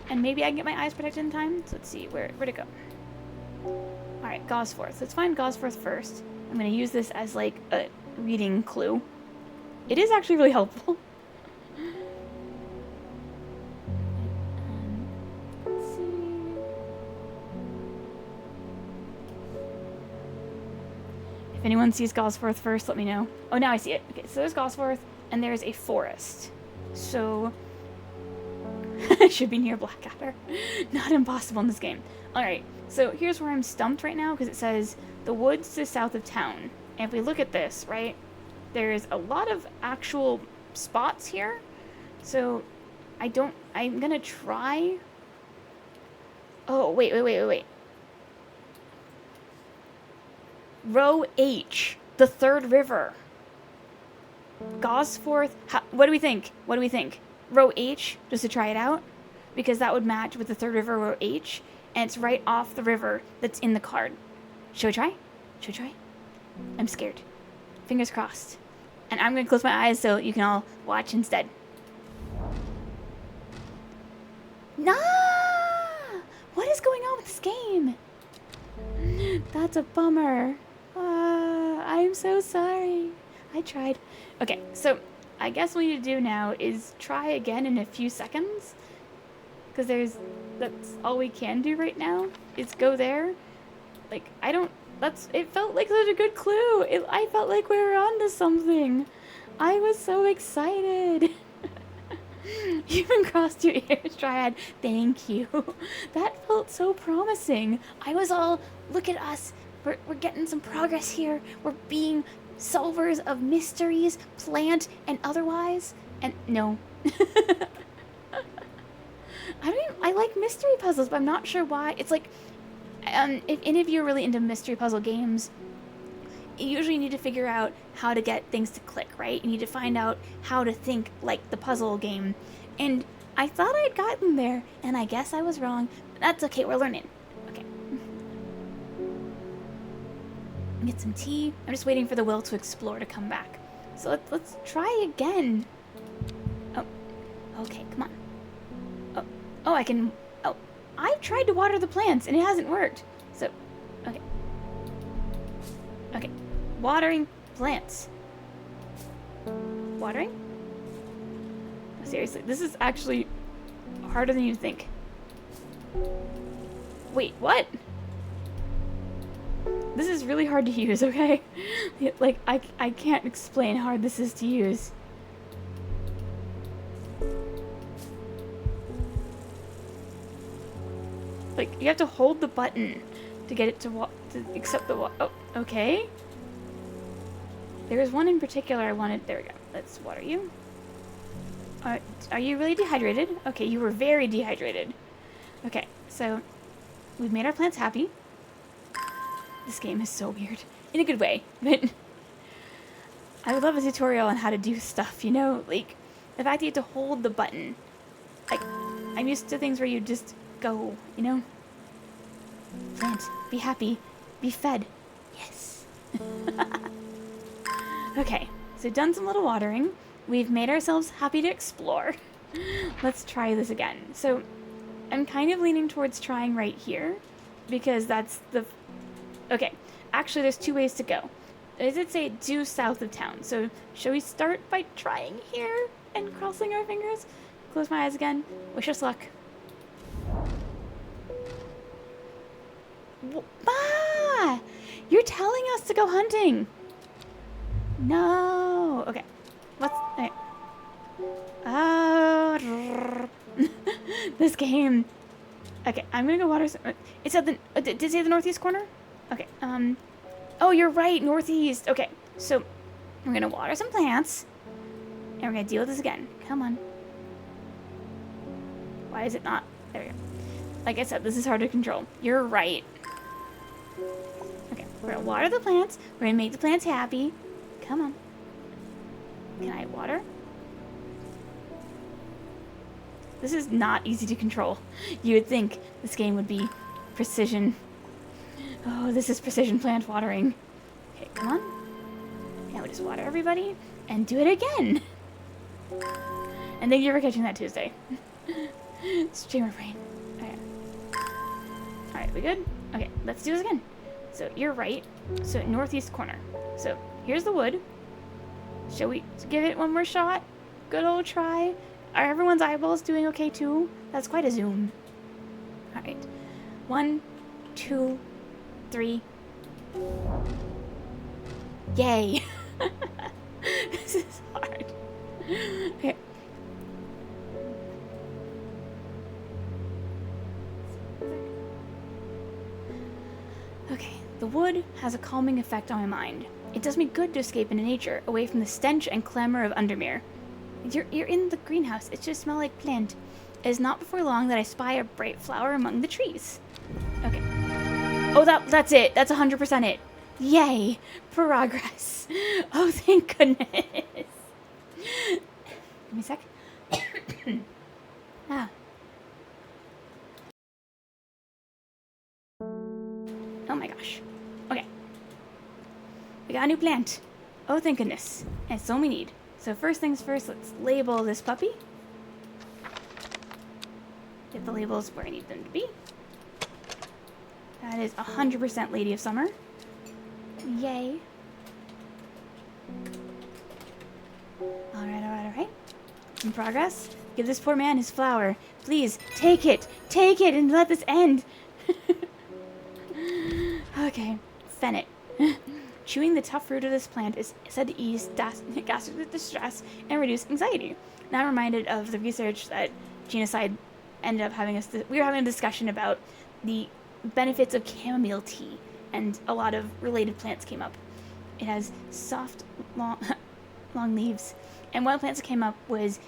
And maybe I can get my eyes protected in time. So let's see, where'd it go? Alright, Gosforth. Let's find Gosforth first. I'm going to use this as like a reading clue. It is actually really helpful. Let's see. If anyone sees Gosforth first, let me know. Oh, now I see it. Okay, so there's Gosforth, and there's a forest. So I should be near Blackadder. Not impossible in this game. Alright, so here's where I'm stumped right now, because it says the woods to the south of town. And if we look at this, right, there's a lot of actual spots here. So I'm gonna try. Oh, wait. Row H, the third river. Gosforth, what do we think? Row H, just to try it out, because that would match with the third river, row H, and it's right off the river that's in the card. Should we try? I'm scared. Fingers crossed. And I'm going to close my eyes so you can all watch instead. Nah! What is going on with this game? That's a bummer. I'm so sorry. I tried. Okay, so I guess what we need to do now is try again in a few seconds. Because that's all we can do right now, is go there. Like, it felt like such a good clue. I felt like we were onto something. I was so excited. You even crossed your ears, Triad. Thank you. That felt so promising. I was all, look at us. We're getting some progress here. We're being solvers of mysteries, plant and otherwise. And no. I like mystery puzzles, but I'm not sure why. It's like, if any of you are really into mystery puzzle games, you usually need to figure out how to get things to click, right? You need to find out how to think like the puzzle game. And I thought I'd gotten there, and I guess I was wrong. But that's okay, we're learning. Okay. Get some tea. I'm just waiting for the will to explore to come back. So let's try again. Oh, okay, come on. Oh, I can... Oh, I've tried to water the plants, and it hasn't worked. So, okay. Okay, watering plants. Watering? Seriously, this is actually harder than you think. Wait, what? This is really hard to use, okay? Like, I can't explain how hard this is to use. Like, you have to hold the button to get it to accept the oh, okay. There was one in particular I wanted. There we go. Let's water you. Are you really dehydrated? Okay, you were very dehydrated. Okay, so we've made our plants happy. This game is so weird. In a good way, but I would love a tutorial on how to do stuff, you know? Like, the fact that you have to hold the button. Like, I'm used to things where you just go, you know? Plant, be happy, be fed. Yes. Okay, so done some little watering. We've made ourselves happy to explore. Let's try this again. So I'm kind of leaning towards trying right here because that's the... Okay, actually there's 2 ways to go. I did say due south of town. So shall we start by trying here and crossing our fingers? Close my eyes again. Wish us luck. Ah! You're telling us to go hunting. No. Okay. What's... Okay. This game. Okay, I'm gonna go water some. It's at the. Did it say the northeast corner? Okay. Oh, you're right, northeast. Okay, so we're gonna water some plants, and we're gonna deal with this again. Come on. Why is it not? There we go. Like I said, this is hard to control. You're right. Okay, we're gonna water the plants. We're gonna make the plants happy. Come on. Can I water? This is not easy to control. You would think this game would be precision. Oh, this is precision plant watering. Okay, come on. And we just water everybody and do it again. And thank you for catching that Tuesday. Streamer brain. Okay. Alright, we good? Okay, let's do this again. So you're right. So northeast corner. So here's the wood. Shall we give it one more shot? Good old try. Are everyone's eyeballs doing okay too? That's quite a zoom. Alright. 1, 2, 3. Yay. This is hard. Okay. Okay, the wood has a calming effect on my mind. It does me good to escape into nature, away from the stench and clamor of Undermere. You're in the greenhouse. It should smell like plant. It is not before long that I spy a bright flower among the trees. Okay. Oh, that's it. That's 100% it. Yay. Progress. Oh, thank goodness. Give me a sec. Ah. Oh my gosh. Okay. We got a new plant. Oh, thank goodness. And it's all we need. So first things first, let's label this puppy. Get the labels where I need them to be. That is 100% Lady of Summer. Yay. Alright. In progress. Give this poor man his flower. Please, take it. Take it and let this end. Okay. Fennit. Chewing the tough fruit of this plant is said to ease gastric distress and reduce anxiety. Now I'm reminded of the research that Genocide ended up having us. We were having a discussion about the benefits of chamomile tea, and a lot of related plants came up. It has soft, long leaves, and one of the plants that came up was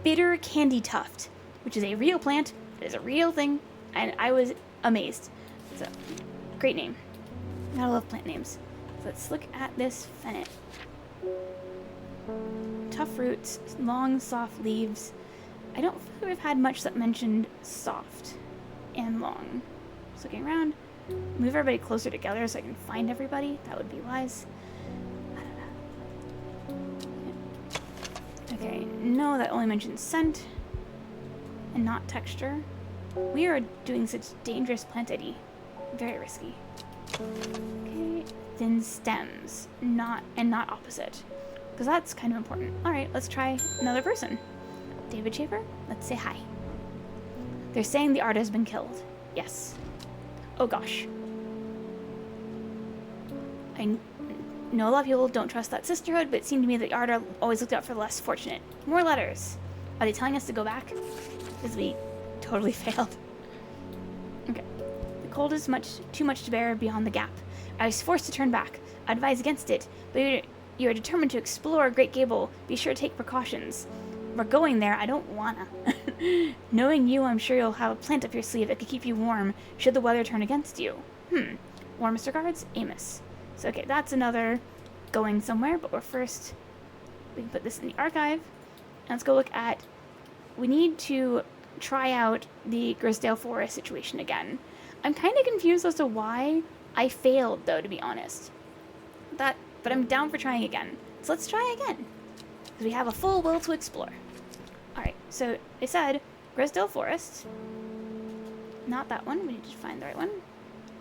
bitter candy tuft, which is a real plant. It is a real thing, and I was amazed. So, great name. Gotta love plant names. So let's look at this fennit. Tough roots, long, soft leaves. I don't feel we've had much that mentioned soft and long. Just looking around. Move everybody closer together so I can find everybody. That would be wise. Okay, no, that only mentions scent and not texture. We are doing such dangerous plant ID. Very risky. Okay, thin stems, not opposite, because that's kind of important. All right, let's try another person. David Schaefer, let's say hi. They're saying the artist has been killed. Yes. Oh gosh. I know a lot of people don't trust that sisterhood, but it seemed to me that the art always looked out for the less fortunate. More letters. Are they telling us to go back? Because we totally failed. Okay. The cold is too much to bear beyond the gap. I was forced to turn back. I advise against it, but you are determined to explore Great Gable. Be sure to take precautions. We're going there. I don't wanna. Knowing you, I'm sure you'll have a plant up your sleeve that could keep you warm should the weather turn against you. Warmest regards, Amos. So, okay, that's another going somewhere, but we can put this in the archive. And let's go look at, we need to try out the Grisdale Forest situation again. I'm kind of confused as to why I failed, though, to be honest. But I'm down for trying again. So let's try again. Because we have a full will to explore. Alright, so it said Grisdale Forest. Not that one. We need to find the right one.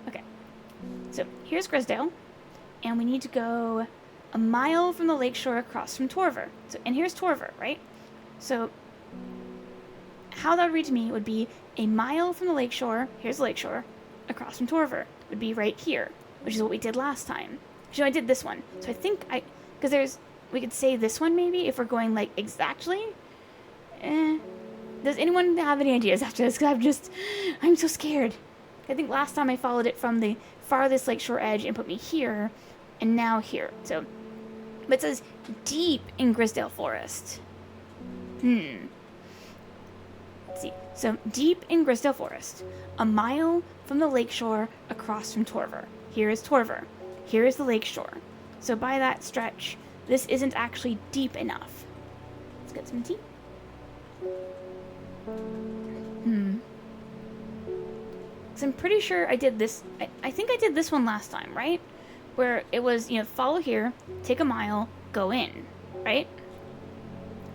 Okay. So here's Grisdale. And we need to go a mile from the lakeshore across from Torver. So, and here's Torver, right? So how that would read to me would be a mile from the lakeshore, here's the lakeshore, across from Torver would be right here, which is what we did last time. So I did this one. So I think because we could say this one maybe if we're going like exactly. Does anyone have any ideas after this? Because I'm so scared. I think last time I followed it from the farthest lakeshore edge and put me here, and now here. So, but it says deep in Grisdale Forest. Let's see. So, deep in Grisdale Forest, a mile from the lakeshore across from Torver. Here is Torver. Here is the lakeshore. So by that stretch, this isn't actually deep enough. Let's get some tea. So I'm pretty sure I did this. I think I did this one last time, right? Where it was, follow here, take a mile, go in, right?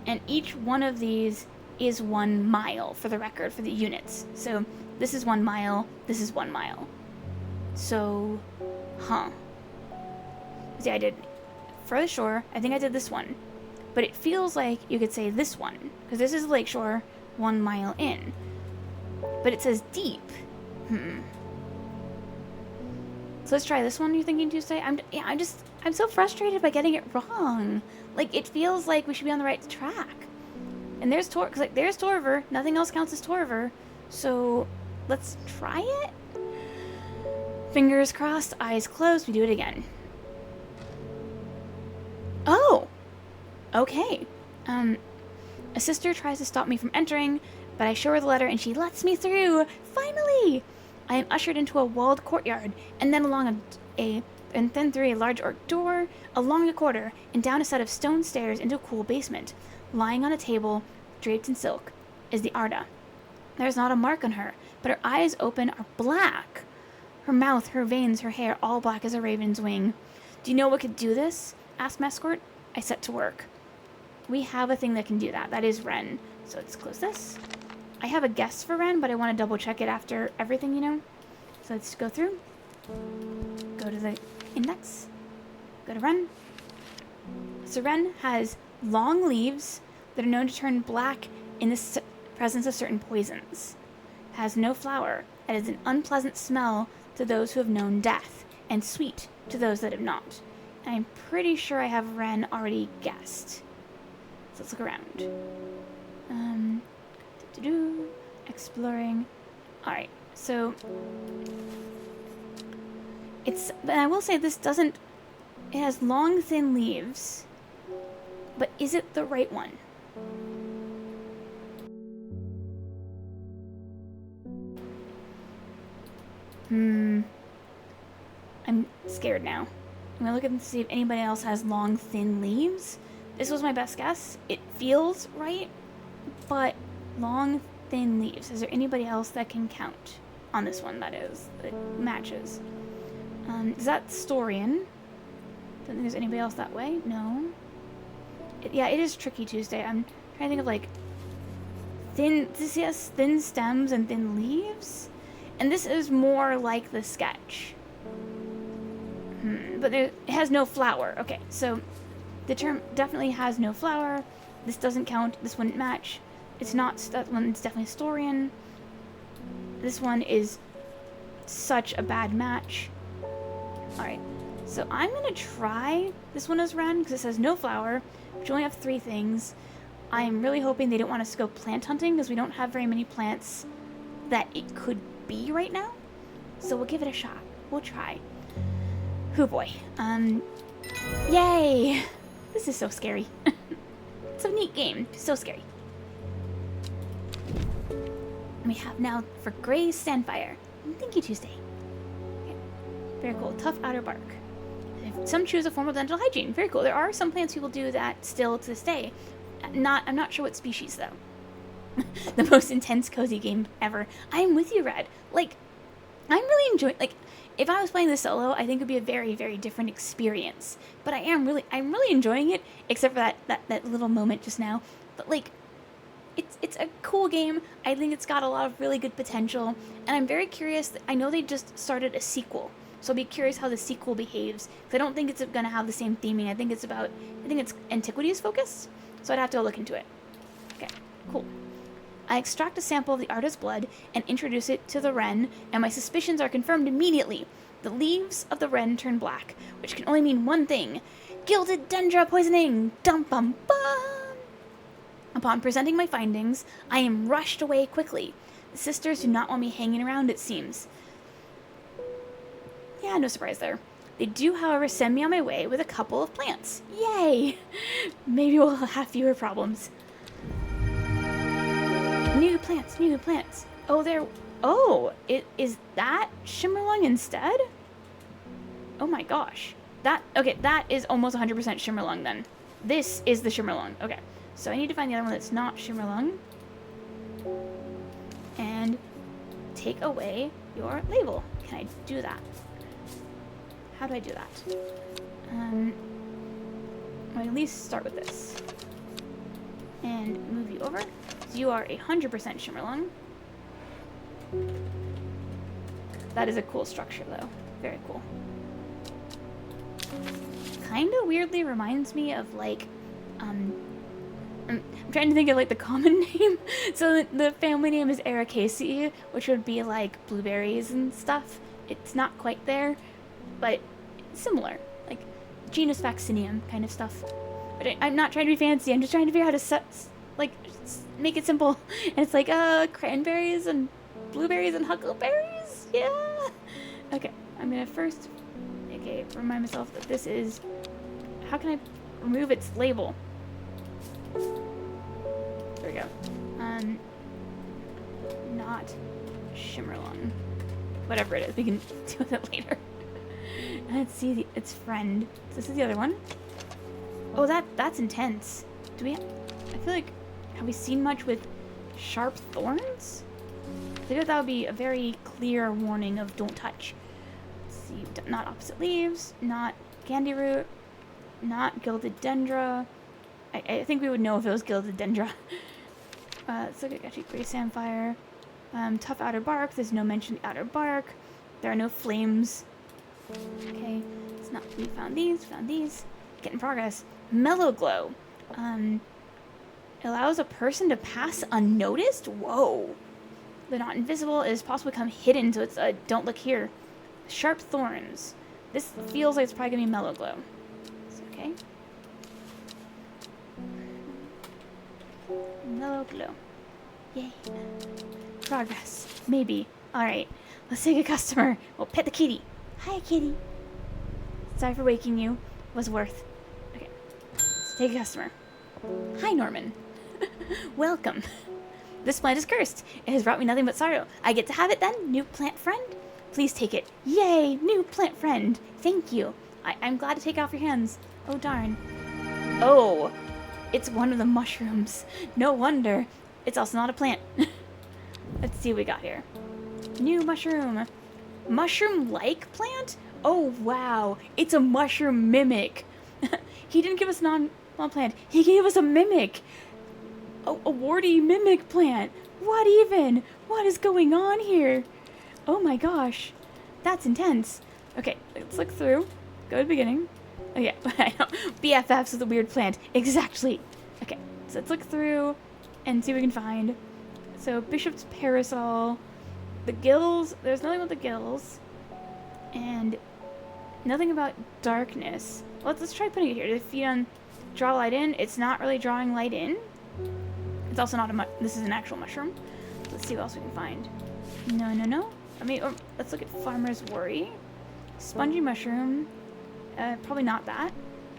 And each one of these is 1 mile for the record, for the units. So this is 1 mile, this is 1 mile. So, See, I did further shore, I think I did this one. But it feels like you could say this one, because this is lakeshore, 1 mile in. But it says deep. So let's try this one, you're thinking, Tuesday? I'm so frustrated by getting it wrong. Like, it feels like we should be on the right track. And there's there's Torver. Nothing else counts as Torver. So let's try it. Fingers crossed, eyes closed. We do it again. Oh, okay. A sister tries to stop me from entering, but I show her the letter and she lets me through. Finally, I am ushered into a walled courtyard, and then then through a large oak door, along a corridor, and down a set of stone stairs into a cool basement. Lying on a table, draped in silk, is the Arda. There is not a mark on her, but her eyes open are black. Her mouth, her veins, her hair, all black as a raven's wing. Do you know what could do this? Asked my escort. I set to work. We have a thing that can do that. That is Ren. So let's close this. I have a guess for Ren, but I want to double check it after everything, So let's go through. Go to the index. Go to Ren. So Ren has long leaves that are known to turn black in the presence of certain poisons. Has no flower. It has an unpleasant smell to those who have known death, and sweet to those that have not. And I'm pretty sure I have Ren already guessed. So let's look around. Exploring. Alright, so but I will say this doesn't, it has long thin leaves, but is it the right one? I'm scared now. I'm gonna look and see if anybody else has long thin leaves. This was my best guess. It feels right, but long thin leaves. Is there anybody else that can count on this one that matches? Is that Storian? Don't think there's anybody else that way. No. It is tricky Tuesday. I'm trying to think of thin stems and thin leaves. And this is more like the sketch. But it has no flower. Okay, so the term definitely has no flower. This doesn't count. This wouldn't match. It's not, that one's definitely Storian. This one is such a bad match. Alright, so I'm going to try this one as Ren, because it says no flower, which only have 3 things. I am really hoping they don't want us to go plant hunting, because we don't have very many plants that it could be right now. So we'll give it a shot. We'll try. Oh boy. Yay! This is so scary. It's a neat game. So scary. And we have now for Gray Sandfire. Thank you, Tuesday. Okay. Very cool. Tough outer bark. Some choose a form of dental hygiene. Very cool. There are some plants who will do that still to this day. I'm not sure what species, though. The most intense cozy game ever. I'm with you, Red. I'm really enjoying, if I was playing this solo, I think it would be a very, very different experience. But I'm really enjoying it, except for that little moment just now. But, it's a cool game. I think it's got a lot of really good potential. And I'm very curious. I know they just started a sequel. So I'll be curious how the sequel behaves. Because I don't think it's going to have the same theming. I think it's antiquities focused. So I'd have to look into it. Okay, cool. I extract a sample of the Arda's blood and introduce it to the Wren, and my suspicions are confirmed immediately. The leaves of the Wren turn black, which can only mean one thing. Gilded Dendra poisoning! Dum bum bum! Upon presenting my findings, I am rushed away quickly. The sisters do not want me hanging around, it seems. Yeah, no surprise there. They do, however, send me on my way with a couple of plants. Yay! Maybe we'll have fewer problems. New plants, new plants. Is that Shimmerlung instead? Oh my gosh. That is almost 100% Shimmerlung then. This is the Shimmerlung. Okay, so I need to find the other one that's not Shimmerlung. And take away your label. Can I do that? How do I do that? I'll at least start with this. And move you over. So you are 100% Shimmerlung. That is a cool structure though. Very cool. Kinda weirdly reminds me of like, I'm trying to think of like the common name. So the family name is Ericaceae, which would be like blueberries and stuff. It's not quite there, but similar, like genus Vaccinium kind of stuff. But I'm not trying to be fancy. I'm just trying to figure out how to make it simple. And it's like cranberries and blueberries and huckleberries. Yeah. Okay, I'm gonna first remind myself that this is. How can I remove its label? There we go. Not Shimmerlung. Whatever it is, we can deal with it later. Let's see its friend. So this is the other one. Oh, that's intense. Do we? I feel like, have we seen much with sharp thorns? I feel like that would be a very clear warning of don't touch. Let's see, not opposite leaves, not candy root, not gilded dendra. I think we would know if it was gilded dendra. Let's look at actually gray samphire. Tough outer bark. There's no mention of the outer bark. There are no flames. Okay, it's not. We found these. Getting progress. Mellow glow. Allows a person to pass unnoticed. Whoa. They're not invisible. It is possible to become hidden, so it's don't look here. Sharp thorns. This feels like it's probably gonna be mellow glow. It's okay. Mellow glow. Yay. Progress. Maybe. Alright. Let's take a customer. We'll pet the kitty. Hi, kitty. Sorry for waking you. Was worth. Okay. Let's take a customer. Hi, Norman. Welcome. This plant is cursed. It has brought me nothing but sorrow. I get to have it then? New plant friend? Please take it. Yay! New plant friend. Thank you. I'm glad to take it off your hands. Oh, darn. Oh. It's one of the mushrooms. No wonder. It's also not a plant. Let's see what we got here. New mushroom. Mushroom-like plant? Oh, wow. It's a mushroom mimic. He didn't give us non-plant. He gave us a mimic. A warty mimic plant. What even? What is going on here? Oh my gosh. That's intense. Okay, let's look through. Go to the beginning. Oh yeah, I know. BFFs with a weird plant. Exactly. Okay, so let's look through and see what we can find. So Bishop's Parasol. The gills. There's nothing about the gills. And nothing about darkness. Let's try putting it here. Does it feed on draw light in? It's not really drawing light in. It's also not this is an actual mushroom. Let's see what else we can find. No. I mean, let's look at Farmer's Worry. Spongy mushroom. Probably not that.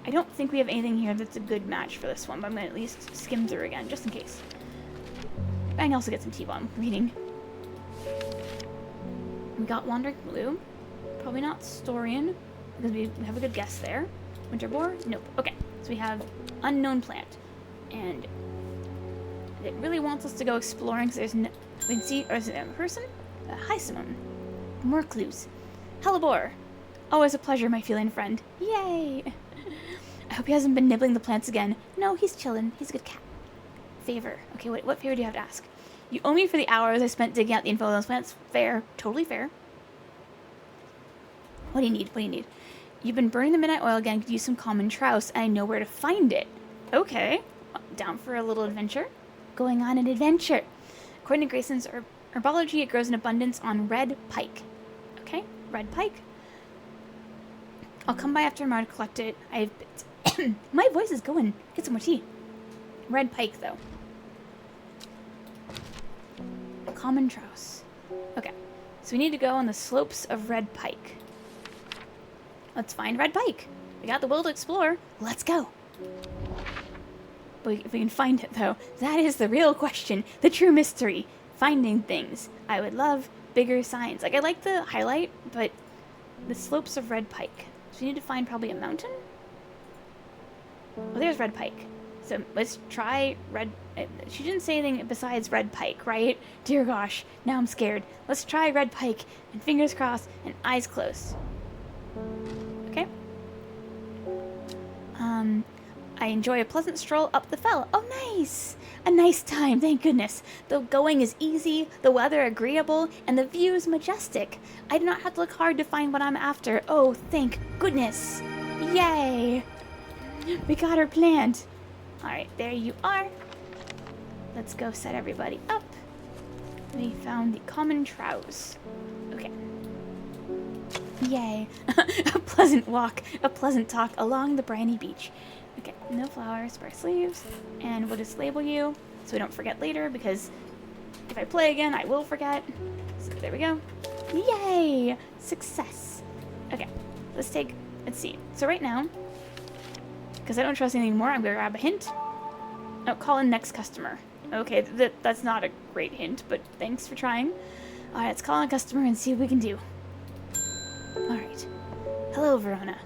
I don't think we have anything here that's a good match for this one, but I'm going to at least skim through again, just in case. I can also get some T-bomb reading. We got Wandering Blue. Probably not Storian, because we have a good guess there. Winter Boar? Nope. Okay, so we have Unknown Plant. And it really wants us to go exploring, because there's no... We can see... Or is it a person? Hi, Simone. More clues. Hellebore. Always a pleasure, my feline friend. Yay! I hope he hasn't been nibbling the plants again. No, he's chillin'. He's a good cat. Favor. Okay, what favor do you have to ask? You owe me for the hours I spent digging out the info on those plants. Fair. Totally fair. What do you need? You've been burning the midnight oil again. Could use some common trouse, and I know where to find it. Okay. Down for a little adventure? Going on an adventure. According to Grayson's herbology, it grows in abundance on red pike. Okay, red pike. I'll come by after tomorrow to collect it. My voice is going. Get some more tea. Red pike, though. common trouse. Okay, so we need to go on the slopes of red pike. Let's find red pike. We got the will to explore. Let's go. But if we can find it, though, that is the real question, the true mystery. Finding things. I would love bigger signs. Like, I like the highlight, but the slopes of red pike. So we need to find probably a mountain? Well, there's red pike. So let's try red... She didn't say anything besides red pike, right? Dear gosh, now I'm scared. Let's try red pike, and fingers crossed, and eyes closed. Okay. I enjoy a pleasant stroll up the fell. Oh, nice! A nice time, thank goodness. The going is easy, the weather agreeable, and the views majestic. I do not have to look hard to find what I'm after. Oh, thank goodness. Yay! We got her planned. Alright, there you are. Let's go set everybody up. We found the common trouse. Okay. Yay. A pleasant walk, a pleasant talk along the briny beach. Okay, no flowers, sparse leaves, and we'll just label you so we don't forget later, because if I play again, I will forget. So there we go. Yay! Success. Okay, let's see. So right now, because I don't trust anything more, I'm going to grab a hint. Oh, call in next customer. Okay, that's not a great hint, but thanks for trying. Alright, let's call in a customer and see what we can do. Alright. Hello, Verona.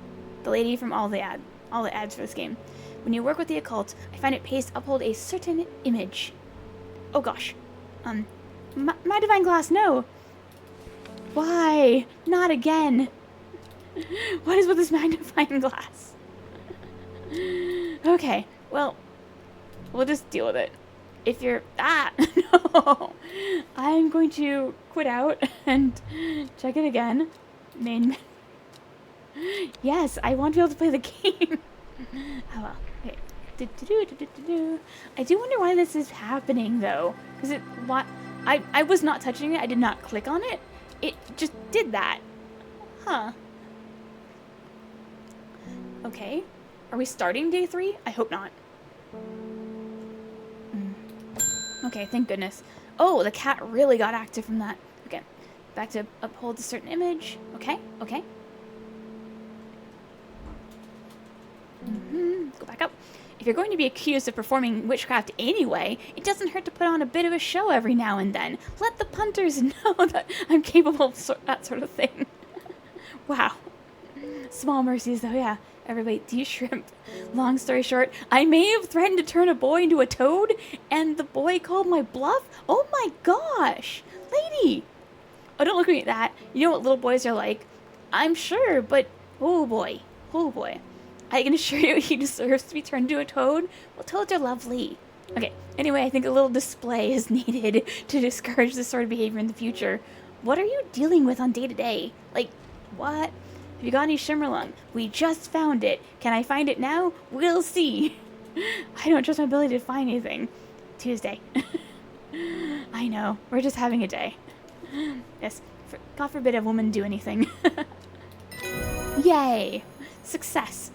The lady from all the ads for this game. When you work with the occult, I find it pays to uphold a certain image. Oh gosh. My divine glass, no! Why? Not again! What is with this magnifying glass? Okay, well, we'll just deal with it. If you're... no! I'm going to quit out and check it again. Main... Yes, I want to be able to play the game. Oh well. Okay. I do wonder why this is happening, though. Because I was not touching it. I did not click on it. It just did that. Huh. Okay. Are we starting day 3? I hope not. Okay, thank goodness. Oh, the cat really got active from that. Okay. Back to uphold a certain image. Okay, okay. Go back up. If you're going to be accused of performing witchcraft anyway, it doesn't hurt to put on a bit of a show every now and then. Let the punters know that I'm capable of that sort of thing. Wow. Small mercies, though, yeah. Everybody, de-shrimp. Long story short, I may have threatened to turn a boy into a toad, and the boy called my bluff? Oh my gosh! Lady! Oh, don't look at me like that. You know what little boys are like. I'm sure, but oh boy. Oh boy. I can assure you he deserves to be turned into a toad. Well, toads are lovely. Okay, anyway, I think a little display is needed to discourage this sort of behavior in the future. What are you dealing with on day-to-day? Like, what? Have you got any Shimmerlung? We just found it. Can I find it now? We'll see. I don't trust my ability to find anything. Tuesday. I know. We're just having a day. Yes. God forbid a woman do anything. Yay. Success.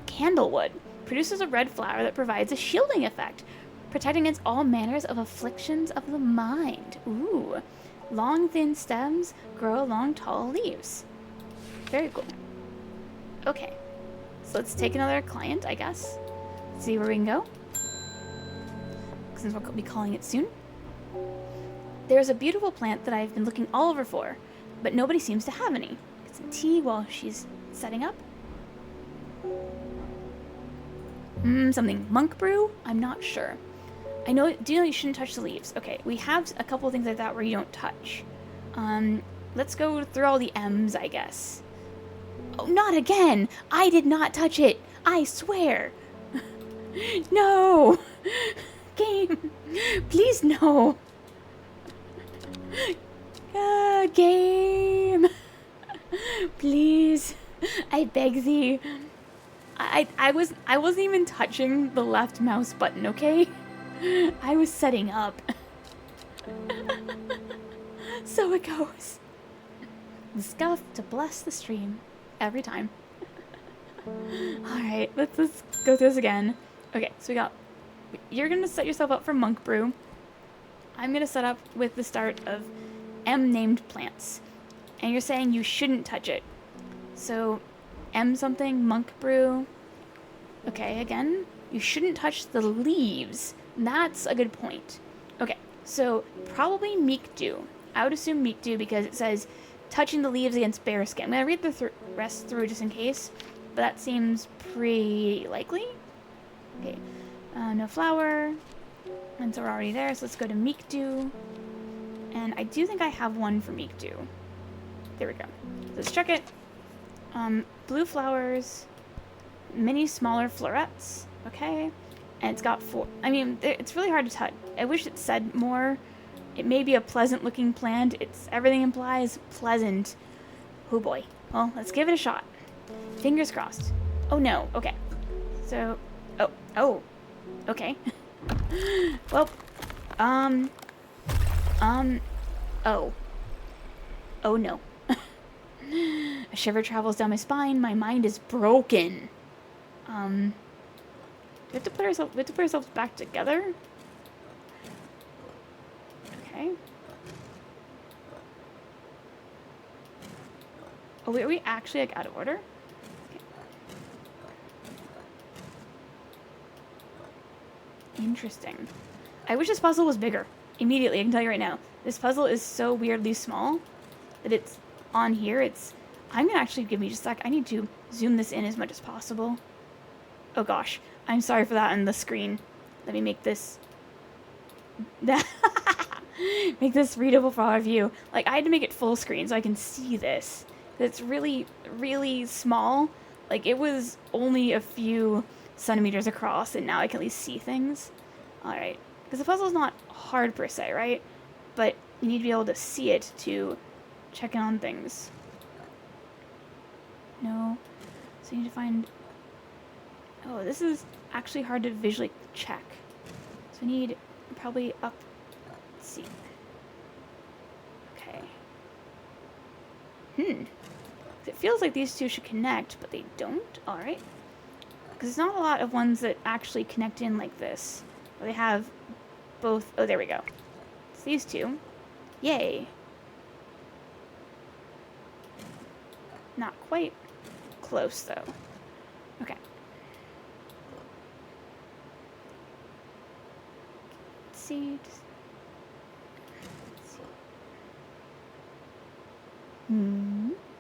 Candlewood produces a red flower that provides a shielding effect, protecting against all manners of afflictions of the mind. Ooh. Long, thin stems grow along tall leaves. Very cool. Okay. So let's take another client, I guess. See where we can go. Since we'll be calling it soon. There's a beautiful plant that I've been looking all over for, but nobody seems to have any. Get some tea while she's setting up. Something. Monk brew? I'm not sure. I know, do you know you shouldn't touch the leaves? Okay, we have a couple of things like that where you don't touch. Let's go through all the M's, I guess. Oh, not again! I did not touch it! I swear! No! Game! Please, no! Game! Please! I beg thee. I wasn't even touching the left mouse button, okay? I was setting up. So it goes. The scuff to bless the stream. Every time. Alright, let's go through this again. Okay, so we got... You're gonna set yourself up for monk brew. I'm going to set up with the start of M named plants. And you're saying you shouldn't touch it. So, M something, monk brew. Okay, again, you shouldn't touch the leaves. That's a good point. Okay, so probably meek dew. I would assume meek dew because it says touching the leaves against bare skin. I'm going to read the rest through just in case, but that seems pretty likely. Okay, no flower. And so we're already there, so let's go to meek dew. And I do think I have one for meek dew. There we go. Let's check it. Blue flowers, many smaller florets. Okay. And it's got 4. I mean, it's really hard to touch. I wish it said more. It may be a pleasant looking plant. Everything implies pleasant. Oh boy. Well, let's give it a shot. Fingers crossed. Oh no. Okay. So, oh. Okay. Well, oh no. A shiver travels down my spine. My mind is broken. We have to put ourselves back together. Okay. Oh, wait, are we actually like out of order? Okay. Interesting. I wish this puzzle was bigger. Immediately, I can tell you right now. This puzzle is so weirdly small that it's on here. I'm gonna actually give me just a sec. I need to zoom this in as much as possible. Oh gosh, I'm sorry for that on the screen. Let me make this make this readable for all of you. Like, I had to make it full screen so I can see this. It's really, really small. Like, it was only a few centimeters across, and now I can at least see things. Alright. Because the puzzle's not hard per se, right? But you need to be able to see it to check in on things. No. So you need to find... Oh, this is actually hard to visually check. So I need probably up... Let's see. Okay. It feels like these two should connect, but they don't. Alright. Because there's not a lot of ones that actually connect in like this. Where they have both... Oh, there we go. It's these two. Yay. Not quite close, though. Okay. Let's see.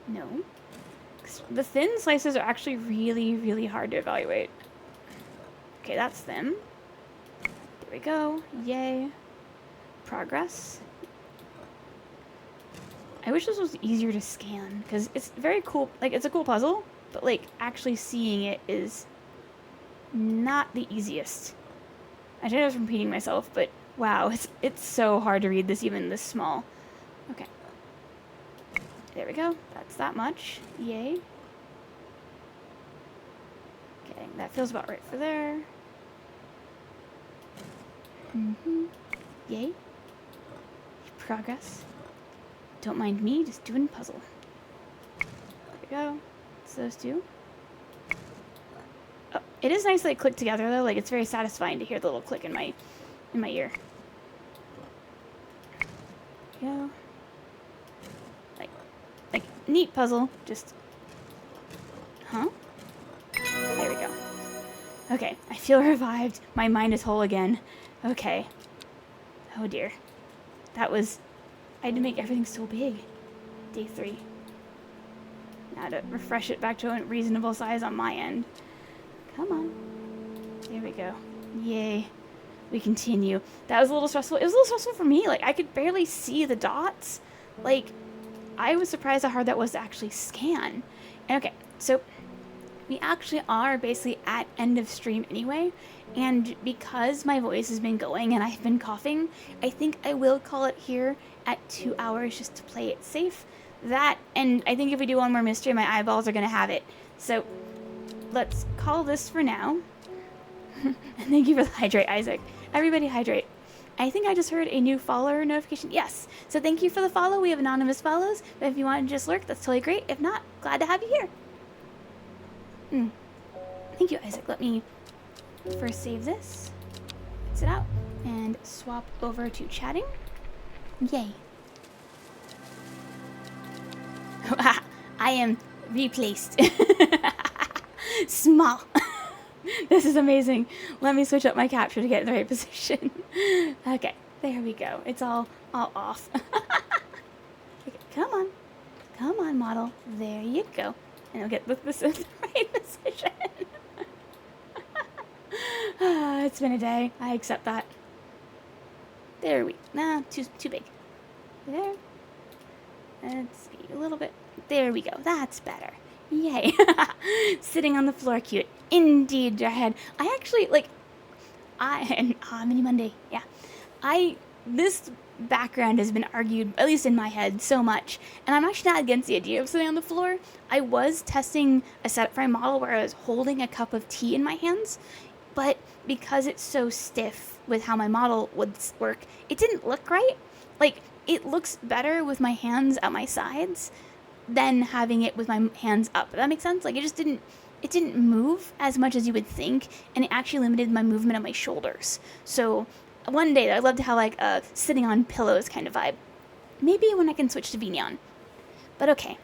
No. The thin slices are actually really, really hard to evaluate. Okay, that's them. There we go. Yay. Progress. I wish this was easier to scan, because it's very cool. Like, it's a cool puzzle, but, like, actually seeing it is not the easiest. I know I was repeating myself, but wow, it's so hard to read this even this small. Okay. There we go. That's that much. Yay. Okay, that feels about right for there. Yay. Progress. Don't mind me, just doing puzzle. There we go. It's those two. Oh, it is nice that they click together though. Like, it's very satisfying to hear the little click in my ear. There we go. Like neat puzzle. Just. Huh? There we go. Okay, I feel revived. My mind is whole again. Okay. Oh dear. That was... I had to make everything so big. Day 3. Now to refresh it back to a reasonable size on my end. Come on. There we go. Yay. We continue. That was a little stressful. It was a little stressful for me. Like, I could barely see the dots. Like, I was surprised how hard that was to actually scan. And okay, so we actually are basically at end of stream anyway. And because my voice has been going and I've been coughing, I think I will call it here at 2 hours just to play it safe. That, and I think if we do one more mystery, my eyeballs are going to have it. So let's call this for now. And thank you for the hydrate, Isaac. Everybody hydrate. I think I just heard a new follower notification. Yes. So thank you for the follow. We have anonymous follows. But if you want to just lurk, that's totally great. If not, glad to have you here. Thank you, Isaac. Let me first save this. Exit out. and swap over to chatting. Yay. I am replaced. Small. This is amazing. Let me switch up my capture to get in the right position. Okay, there we go. It's all off. Okay, come on, model. There you go. And I'll get this in the right position. It's been a day. I accept that. There we. Nah, too big. There. Let's see, a little bit. There we go. That's better. Yay. Sitting on the floor, cute. Indeed, Jarhead. I actually, Mini Monday. Yeah. This background has been argued, at least in my head, so much. And I'm actually not against the idea of sitting on the floor. I was testing a setup for my model where I was holding a cup of tea in my hands. But because it's so stiff with how my model would work, it didn't look right. Like, it looks better with my hands at my sides than having it with my hands up. Does that make sense? Like, it didn't move as much as you would think, and it actually limited my movement of my shoulders. So one day I'd love to have like a sitting on pillows kind of vibe. Maybe when I can switch to Vignon. But okay,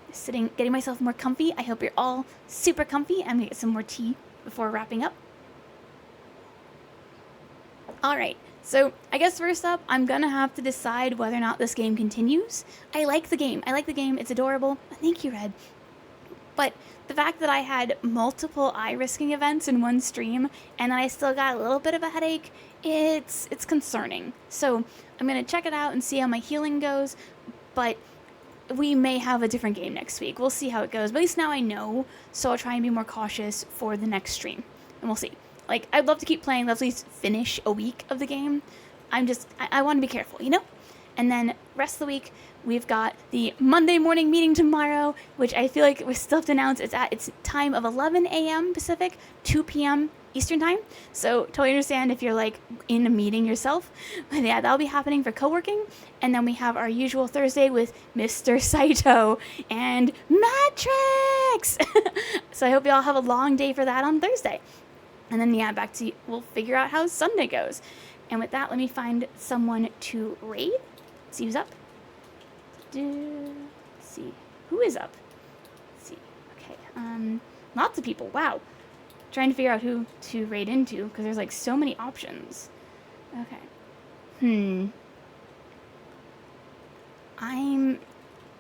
getting myself more comfy. I hope you're all super comfy. I'm gonna get some more tea before wrapping up. All right. So I guess first up, I'm gonna have to decide whether or not this game continues. I like the game. It's adorable. Thank you, Red. But the fact that I had multiple eye risking events in one stream and I still got a little bit of a headache, it's concerning. So I'm gonna check it out and see how my healing goes. But we may have a different game next week. We'll see how it goes. But at least now I know, so I'll try and be more cautious for the next stream. And we'll see. Like, I'd love to keep playing, let's at least finish a week of the game. I want to be careful, you know? And then rest of the week, we've got the Monday morning meeting tomorrow, which I feel like we still have to announce it's at its time of 11 a.m. Pacific, 2 p.m. Eastern time. So totally understand if you're like in a meeting yourself. But yeah, that'll be happening for co-working. And then we have our usual Thursday with Mr. Saito and Matrix. So I hope you all have a long day for that on Thursday. And then, yeah, we'll figure out how Sunday goes. And with that, let me find someone to raid. See who's up. Let's see. Who is up? Let's see. Okay. Lots of people. Wow. Trying to figure out who to raid into, because there's, like, so many options. Okay. I'm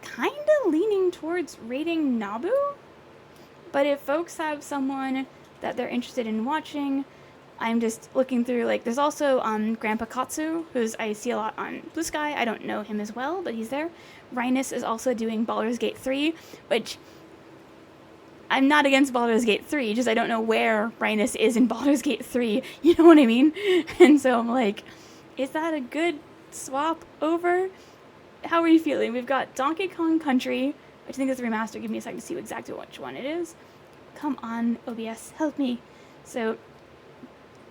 kind of leaning towards raiding Nabu. But if folks have someone that they're interested in watching, I'm just looking through, like, there's also Grandpa Katsu, who's I see a lot on Blue Sky. I don't know him as well, but he's there. Rhinus is also doing Baldur's Gate 3, which I'm not against Baldur's Gate 3, just I don't know where Rhinus is in Baldur's Gate 3, you know what I mean? And so I'm like, is that a good swap over? How are you feeling? We've got Donkey Kong Country, which I think is a remaster. Give me a second to see exactly which one it is. Come on, OBS, help me. So,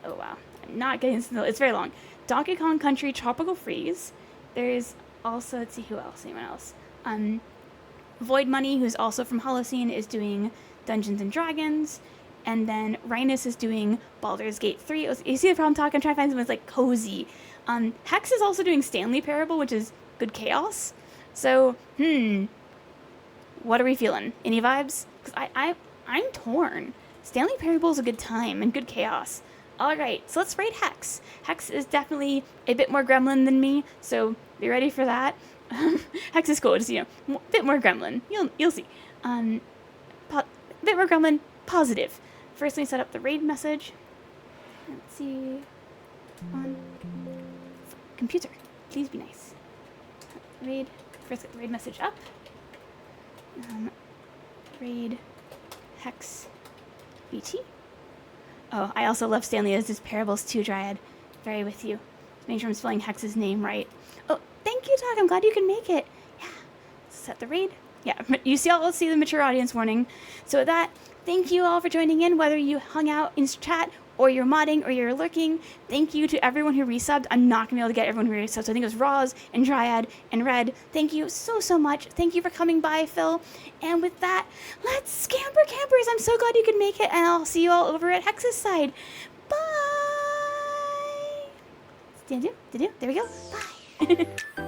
oh wow, I'm not getting this. It's very long. Donkey Kong Country Tropical Freeze. There's also, let's see who else, anyone else. Void Money, who's also from Holocene, is doing Dungeons and Dragons. And then Rhinus is doing Baldur's Gate 3. You see the problem I'm talking? I'm trying to find something that's like cozy. Hex is also doing Stanley Parable, which is good chaos. So, what are we feeling? Any vibes? Because I'm torn. Stanley Parable is a good time and good chaos. Alright, so let's raid Hex. Hex is definitely a bit more gremlin than me, so be ready for that. Hex is cool, just, a bit more gremlin. You'll see. Bit more gremlin, positive. First, let me set up the raid message. Let's see. On computer, please be nice. Raid. First, get the raid message up. Raid Hex BT. Oh, I also love Stanley as his parables too, Dryad. Very with you. Make sure I'm spelling Hex's name right. Oh, thank you, Doc. I'm glad you can make it. Yeah. Set the raid. Yeah, let's see the mature audience warning. So with that, thank you all for joining in, whether you hung out in chat or you're modding or you're lurking. Thank you to everyone who resubbed. I'm not going to be able to get everyone who resubbed, so I think it was Roz and Dryad and Red. Thank you so much. Thank you for coming by, Phil. And with that, let's scamper campers. I'm so glad you could make it, and I'll see you all over at Hex's side. Bye! Did you? There we go. Bye.